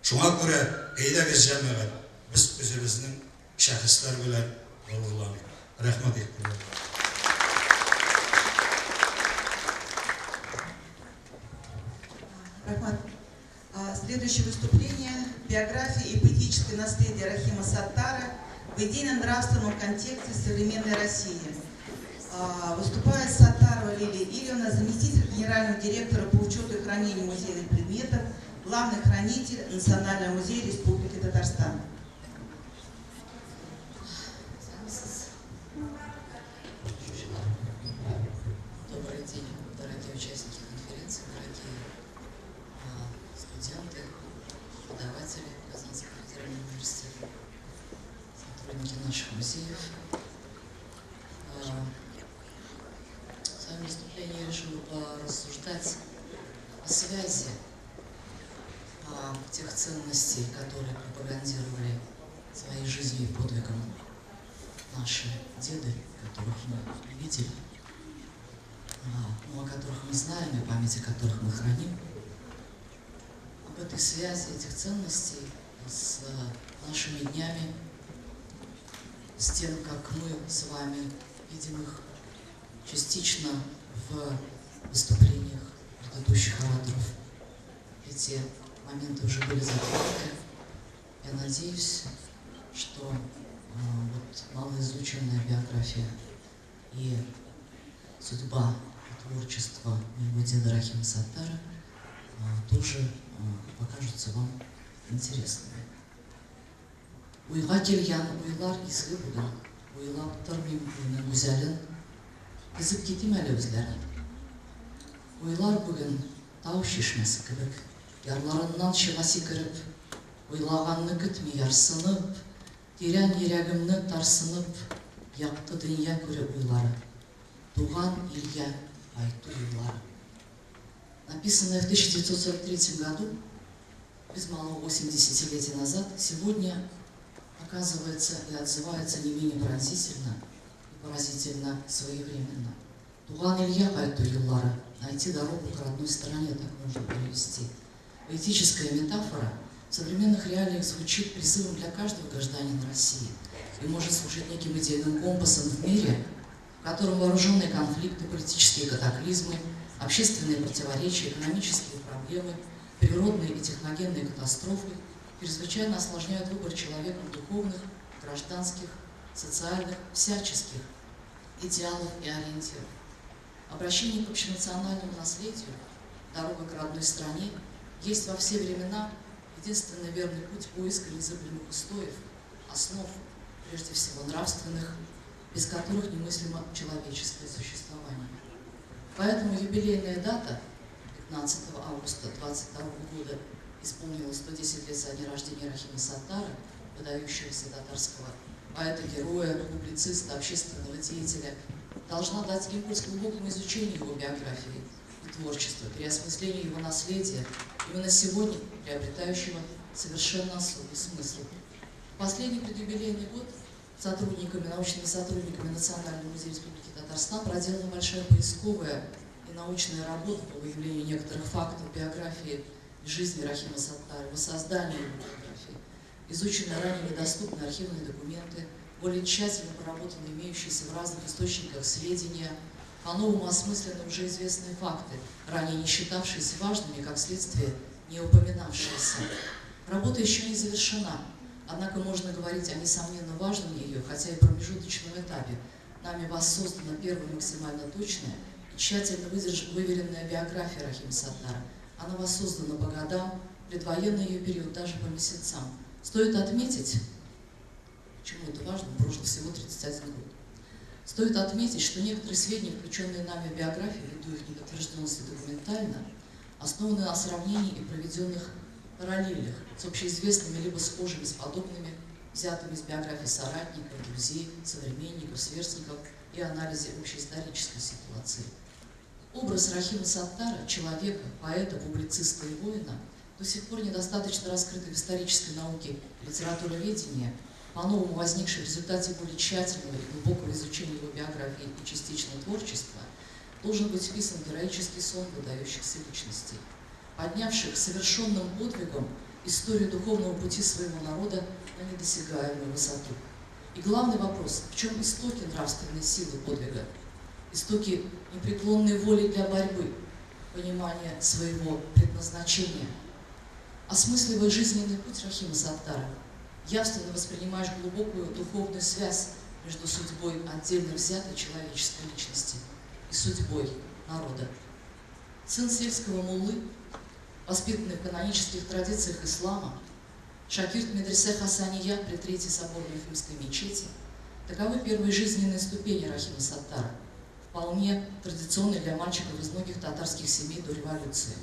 Şuna göre eylegiz cemaat, biz özümüzün şahıslar bilen gururlanır. Rahmet eyleyin. Следующее выступление – биография и поэтическое наследие Рахима Саттара в идейно-нравственном контексте современной России. Выступает Саттарова Лилия Ильевна, заместитель генерального директора по учету и хранению музейных предметов, главный хранитель Национального музея Республики Татарстан. Добрый день, дорогие участники конференции, дорогие студенты, преподаватели Казанского федерального университета, сотрудники наших музеев. В своем выступлении я решила порассуждать о связи тех ценностей, которые пропагандировали своей жизнью и подвигом наши деды, которых мы видели, о которых мы знаем и память о которых мы храним. Об этой связи этих ценностей с нашими днями, с тем, как мы с вами видим их частично в выступлениях предыдущих ораторов. Эти моменты уже были затронуты. Я надеюсь, что малоизученная биография и судьба и творчество моего деда Рахима Саттара тоже покажутся вам интересными. Уйға келген уйлар изгі бүгін, уйлап тұрмын бүгіннің güzelін, кізіп кетем әлі өзлерін. Уйлар бүгін тау шешмесі кібік, ярларынан шыға секіріп, ойлағанны күтмей ярсынып, Тирән йөрәгемне тарсынып, яқты дөнья күреп уйлары, туган илгә кайту юллары. Написанное в 1943 году, без малого 80 лет назад, сегодня оказывается и отзывается не менее пронзительно и поразительно своевременно. Туган Илья кайту юллары, найти дорогу к родной стране, так можно перевести. Поэтическая метафора в современных реалиях звучит призывом для каждого гражданина России и может служить неким идейным компасом в мире, в котором вооруженные конфликты, политические катаклизмы, общественные противоречия, экономические проблемы, природные и техногенные катастрофы чрезвычайно осложняют выбор человеком духовных, гражданских, социальных, всяческих идеалов и ориентиров. Обращение к общенациональному наследию, дорога к родной стране, есть во все времена единственный верный путь поиска незыблемых устоев, основ, прежде всего нравственных, без которых немыслимо человеческое существование. Поэтому юбилейная дата 15 августа 22 года исполнилось 110 лет со дня рождения Рахима Саттара, выдающегося татарского поэта-героя, публициста, общественного деятеля, должна дать импульс глубокому изучению его биографии и творчества, переосмыслению его наследия, именно сегодня приобретающего совершенно особый смысл. В последний предюбилейный год научными сотрудниками Национального музея Республики Татарстан проделана большая поисковая и научная работа по выявлению некоторых фактов биографии и жизни Рахима Саттара, воссозданию его биографии. Изучены ранее недоступные архивные документы, более тщательно проработаны имеющиеся в разных источниках сведения, по-новому осмыслены уже известные факты, ранее не считавшиеся важными, как следствие не упоминавшиеся. Работа еще не завершена, однако можно говорить о несомненно важном ее, хотя и промежуточном этапе. Нами воссоздана первая максимально точная и тщательно выверенная биография Рахима Саттара. Она воссоздана по годам, предвоенный ее период даже по месяцам. Стоит отметить, почему это важно, прожил всего 31 год. Стоит отметить, что некоторые сведения, включенные нами в биографию, ввиду их неподтвержденности документально, основаны на сравнении и проведенных параллелях с общеизвестными либо схожими с подобными, взятыми из биографий соратников, друзей, современников, сверстников и анализе общеисторической ситуации. Образ Рахима Саттара, человека, поэта, публициста и воина, до сих пор недостаточно раскрытый в исторической науке литературоведения, по-новому возникший в результате более тщательного и глубокого изучения его биографии и частично творчества, должен быть вписан в героический сон выдающихся личностей, поднявших совершенным подвигом историю духовного пути своего народа на недосягаемую высоту. И главный вопрос: в чем истоки нравственной силы подвига, истоки непреклонной воли для борьбы, понимания своего предназначения? Осмысливая жизненный путь Рахима Саттара, явственно воспринимаешь глубокую духовную связь между судьбой отдельно взятой человеческой личности и судьбой народа. Сын сельского муллы, воспитанный в канонических традициях ислама, шакирт медресе Хасания при Третьей соборной Уфимской мечети, таковы первые жизненные ступени Рахима Саттара, вполне традиционные для мальчиков из многих татарских семей до революции.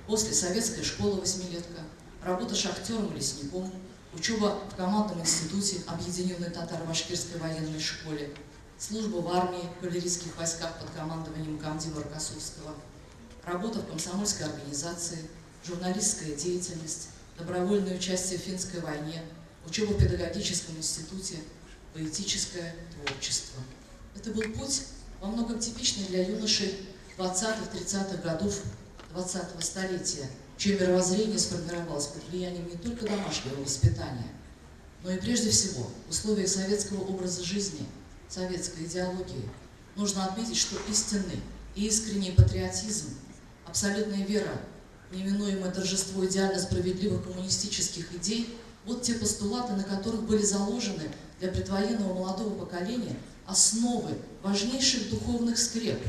После советская школа восьмилетка, работа шахтером и лесником, учеба в командном институте Объединенной татаро-башкирской военной школе, служба в армии, в кавалерийских войсках под командованием комдива Рокоссовского, работа в комсомольской организации, журналистская деятельность, добровольное участие в финской войне, учеба в педагогическом институте, поэтическое творчество. Это был путь во многом типичный для юношей 20-30-х годов 20-го столетия, чье мировоззрение сформировалось под влиянием не только домашнего воспитания, но и прежде всего в условиях советского образа жизни, советской идеологии. Нужно отметить, что истинный и искренний патриотизм, абсолютная вера, неминуемое торжество идеально справедливых коммунистических идей – вот те постулаты, на которых были заложены для предвоенного молодого поколения основы важнейших духовных скреп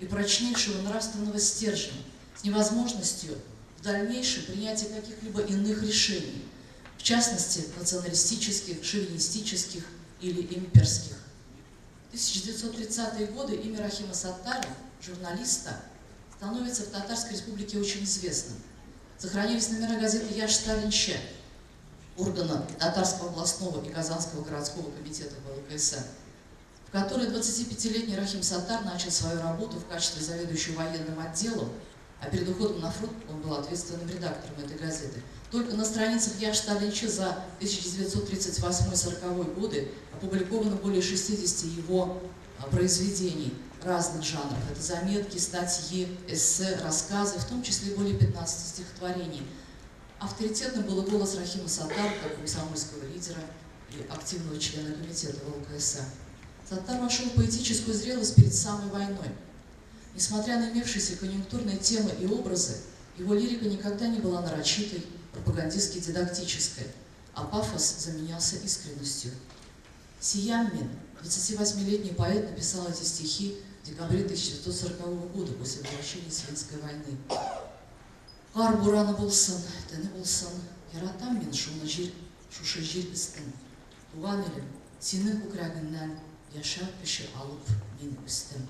и прочнейшего нравственного стержня с невозможностью в дальнейшем принятия каких-либо иных решений, в частности, националистических, шовинистических или имперских. В 1930-е годы имя Рахима Саттара, журналиста, становится в Татарской Республике очень известным. Сохранились номера газеты «Яш Сталинче», органа Татарского областного и Казанского городского комитета ВЛКСМ, в которой 25-летний Рахим Саттар начал свою работу в качестве заведующего военным отделом, а перед уходом на фронт он был ответственным редактором этой газеты. Только на страницах «Яш Сталинче» за 1938-40 годы опубликовано более 60 его произведений разных жанров. Это заметки, статьи, эссе, рассказы, в том числе более 15 стихотворений. Авторитетным был голос Рахима Саттара, как комсомольского лидера и активного члена комитета ВЛКСМ. Саттар вошел в поэтическую зрелость перед самой войной. Несмотря на имевшиеся конъюнктурные темы и образы, его лирика никогда не была нарочитой, пропагандистски-дидактической, а пафос заменялся искренностью. Сияммин, 28-летний поэт, написал эти стихи в декабре 1940 года после возвращения с Финской войны. «Қар бураны болсын, тіні болсын, яратам мен шушы жер істің. Туған елім, сенің көкірегіңнен яшап күші алып мен өстім».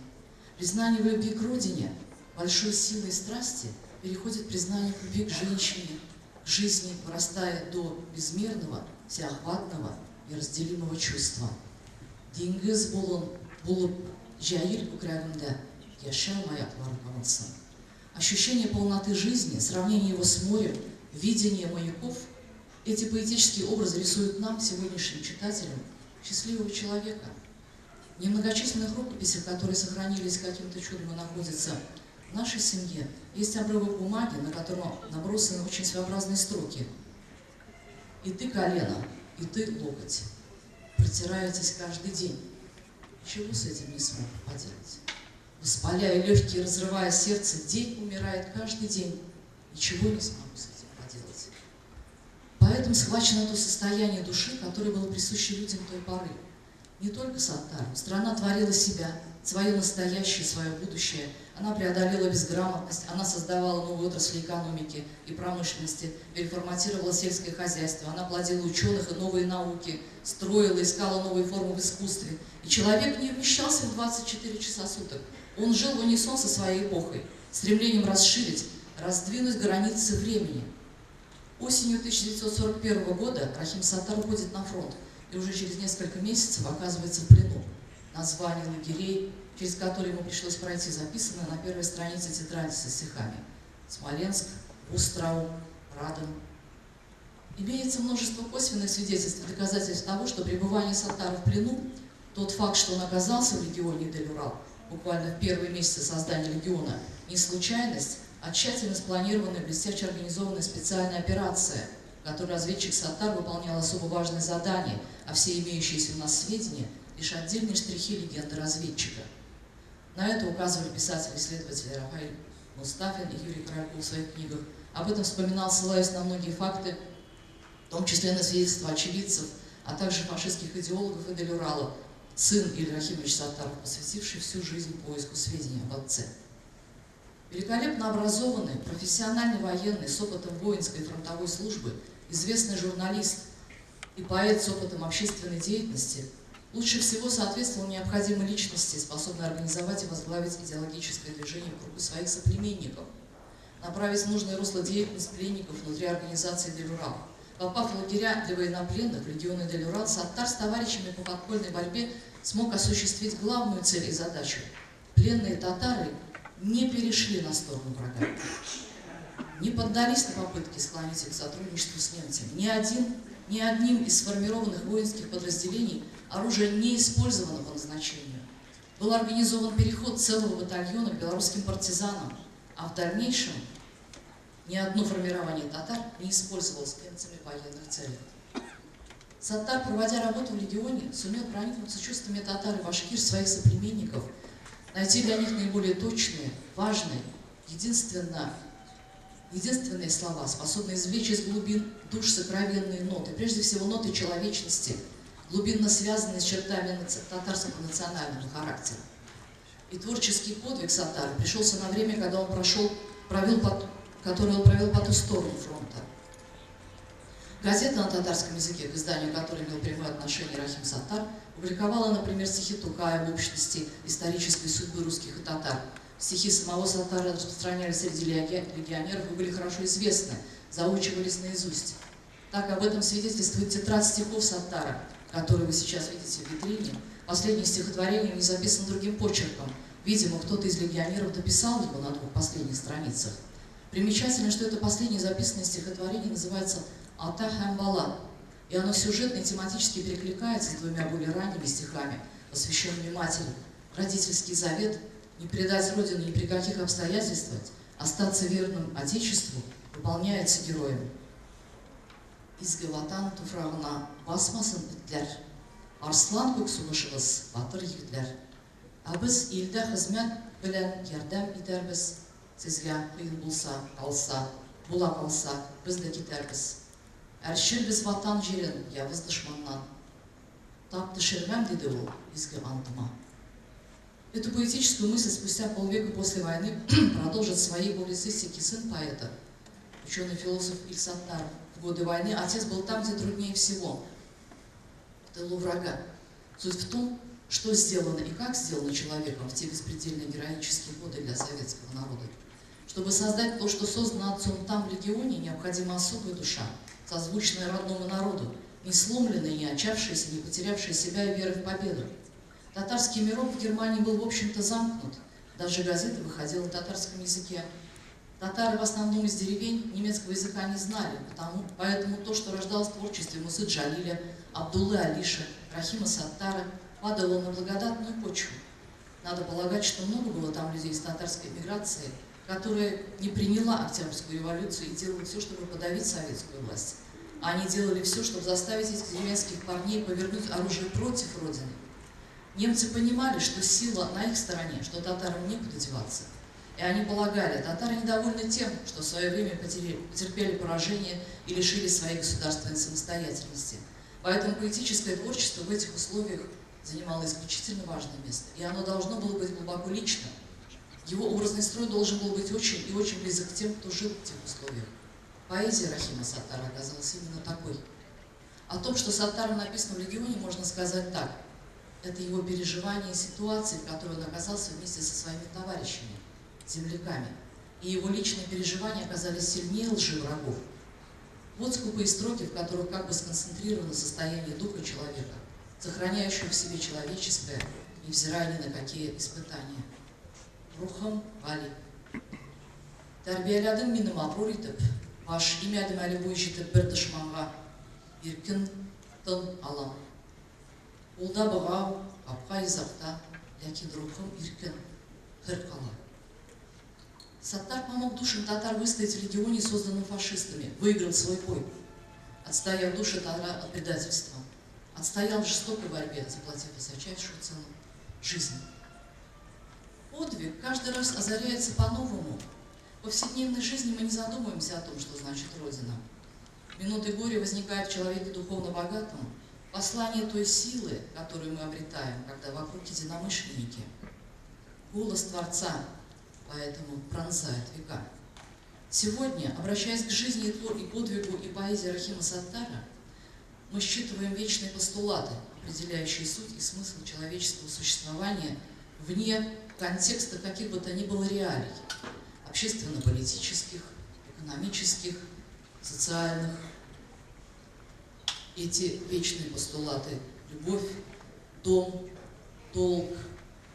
Признание в любви к родине, большой силой страсти, переходит признание в любви к женщине, к жизни, вырастая до безмерного всеохватного, неразделимого чувства. Деңгіз болып жайыл көкірегімді, яшау маяклары қамытсын. Ощущение полноты жизни, сравнение его с морем, видение маяков — эти поэтические образы рисуют нам, сегодняшним читателям, счастливого человека. В немногочисленных рукописях, которые сохранились каким-то чудом и находятся в нашей семье, есть обрывок бумаги, на котором набросаны очень своеобразные строки. И ты колено, и ты локоть. Протираетесь каждый день. Чего с этим не смог поделать? Воспаляя легкие, разрывая сердце, день умирает каждый день. Ничего не смогу с этим поделать. Поэтому схвачено то состояние души, которое было присуще людям той поры. Не только Саттару. Страна творила себя, свое настоящее, свое будущее. Она преодолела безграмотность, она создавала новые отрасли экономики и промышленности, переформатировала сельское хозяйство, она плодила ученых и новые науки, строила, искала новые формы в искусстве. И человек не вмещался в 24 часа суток. Он жил в унисон со своей эпохой, стремлением расширить, раздвинуть границы времени. Осенью 1941 года Рахим Саттар уходит на фронт и уже через несколько месяцев оказывается в плену. Названия лагерей, через которые ему пришлось пройти, записаны на первой странице тетради со стихами. Смоленск, Остров, Радом. Имеется множество косвенных свидетельств и доказательств того, что пребывание Саттара в плену, тот факт, что он оказался в легионе Дель-Урал, буквально в первые месяцы создания легиона, не случайность, а тщательно спланированная, блестяще организованная специальная операция, в которой разведчик Саттар выполнял особо важные задания, а все имеющиеся у нас сведения — лишь отдельные штрихи легенды разведчика. На это указывали писатели-исследователи Рафаэль Мустафин и Юрий Корольков в своих книгах. Об этом вспоминал, ссылаясь на многие факты, в том числе на свидетельства очевидцев, а также фашистских идеологов и Дель-Урала, сын Ильи Рахимович Саттаров, посвятивший всю жизнь поиску сведений об отце. Великолепно образованный, профессиональный военный с опытом воинской и фронтовой службы, известный журналист и поэт с опытом общественной деятельности, лучше всего соответствовал необходимой личности, способной организовать и возглавить идеологическое движение в кругу своих соплеменников, направить в нужное русло деятельность пленников внутри организации Дель-Урал. Попав в лагеря для военнопленных в регионы Дель-Урал, Саттар с товарищами по подпольной борьбе смог осуществить главную цель и задачу. Пленные татары не перешли на сторону врага, не поддались на попытки склонить их к сотрудничеству с немцами. Ни одним из сформированных воинских подразделений оружие не использовано по назначению. Был организован переход целого батальона к белорусским партизанам, а в дальнейшем ни одно формирование татар не использовалось немцами в военных целях. Саттар, проводя работу в легионе, сумел проникнуться чувствами татар и башкир, своих соплеменников, найти для них наиболее точные, важные, единственные слова, способные извлечь из глубин душ сокровенные ноты, прежде всего ноты человечности, глубинно связанные с чертами татарского национального характера. И творческий подвиг Саттара пришелся на время, когда он провел по ту сторону фронта. Газета на татарском языке, к изданию которой имел прямое отношение Рахим Саттар, публиковала, например, стихи Тукая в общности исторической судьбы русских и татар. Стихи самого Саттара распространялись среди легионеров и были хорошо известны, заучивались наизусть. Так об этом свидетельствует тетрадь стихов Саттара, которую вы сейчас видите в витрине. Последнее стихотворение не записано другим почерком. Видимо, кто-то из легионеров дописал его на 2 последних страницах. Примечательно, что это последнее записанное стихотворение называется «Ата Хамбала», и оно сюжетно и тематически перекликается с 2 более ранними стихами, посвященными матери. Родительский завет — не предать Родину ни при каких обстоятельствах, остаться верным Отечеству — выполняется героем. «Изгі ватан туфрағына басмасын итлер, арслан көксулышыбыз батыр егітлер. А біз елді қызмет білән ярдәм итәрбіз, сезгә кыйын булса, калса, була калса, біз дә китәрбез. Әршел біз ватан җирен, ябыз дошманнан. Тап төшермәм, диде ул изге антыма». Эту поэтическую мысль спустя полвека после войны продолжит в своей публицистике сын поэта, ученый-философ Иль Саттаров. В годы войны отец был там, где труднее всего, в тылу врага. Суть в том, что сделано и как сделано человеком в те беспредельно героические годы для советского народа. Чтобы создать то, что создано отцом там, в легионе, необходима особая душа, созвучная родному народу, не сломленные, не отчавшиеся, не потерявшие себя и веры в победу. Татарский мирок в Германии был, в общем-то, замкнут. Даже газета выходила на татарском языке. Татары в основном из деревень немецкого языка не знали, поэтому то, что рождалось в творчестве Мусы Джалиля, Абдуллы Алиша, Рахима Саттара, падало на благодатную почву. Надо полагать, что много было там людей из татарской эмиграции, которая не приняла Октябрьскую революцию и делала все, чтобы подавить советскую власть. Они делали все, чтобы заставить этих деревенских парней повернуть оружие против Родины. Немцы понимали, что сила на их стороне, что татарам некуда деваться. И они полагали, татары недовольны тем, что в свое время потерпели поражение и лишились своей государственной самостоятельности. Поэтому поэтическое творчество в этих условиях занимало исключительно важное место. И оно должно было быть глубоко личным. Его образный строй должен был быть очень и очень близок к тем, кто жил в тех условиях. Поэзия Рахима Саттара оказалась именно такой. О том, что Саттар написано в «Легионе», можно сказать так. Это его переживание ситуации, в которой он оказался вместе со своими товарищами, земляками. И его личные переживания оказались сильнее лжи врагов. Вот скупые строки, в которых как бы сконцентрировано состояние духа человека, сохраняющего в себе человеческое, невзирая ни на какие испытания. Рухам Али. Тәрбиеләдең мине мабрур итеп, баш имәдем әле буй җитеп бер дошманга, иркен тын алам. Ул да богау, капка изакта, ләкин рухым иркен, хөр кала. Саттар помог душам татар выстоять в легионе, созданном фашистами, выиграл свой бой, отстояв души татар от предательства, отстоял в жестокой борьбе, заплатив высочайшую цену жизни. Подвиг каждый раз озаряется по-новому. В повседневной жизни мы не задумываемся о том, что значит Родина. В минуты горя возникает в человеке духовно богатом послание той силы, которую мы обретаем, когда вокруг единомышленники. Голос Творца поэтому пронзает века. Сегодня, обращаясь к жизни и подвигу и поэзии Рахима Саттара, мы считываем вечные постулаты, определяющие суть и смысл человеческого существования вне контекста каких бы то ни было реалий, общественно-политических, экономических, социальных. Эти вечные постулаты – любовь, дом, долг,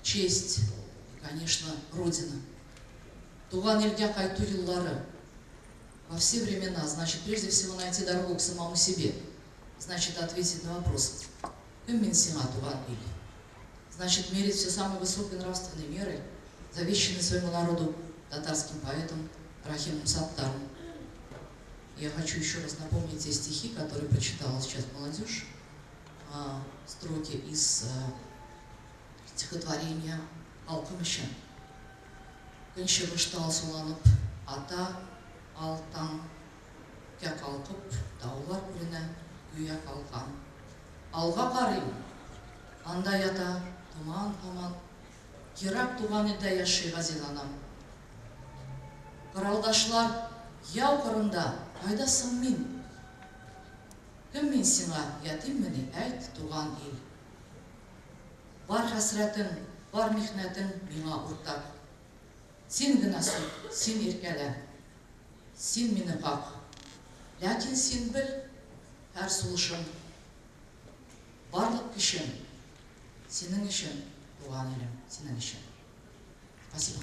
честь и, конечно, Родина. Туган Илья Кайту Юллары. Во все времена, значит, прежде всего найти дорогу к самому себе, значит, ответить на вопрос «Кем менсима Туган Иль?» Значит, мерить все самой высокой нравственной мерой, завещанной своему народу татарским поэтом Рахимом Саттаром. Я хочу еще раз напомнить те стихи, которые прочитала сейчас молодежь, строки из стихотворения «Алкымышын». Көнші выштал суланып, ата, алтан, кәк алқып, таулар күріне гүя қалқан. Алға қарайым, анда ята, туман, таман, Ерак туған елдә яши Газил анам. Кыралдашлар, яу кырында, кайдасың мин? Кем мин сиңа, ятиммени, әйт, туган ил. Бар хәсрәтең, бар михнәтең миңа уртак. Син генә сүт, син иркәлә, син мине как. Ләкин син бел, һәр сулышым, барлык көчем, синең өчен, туган илем, синең өчен. Спасибо.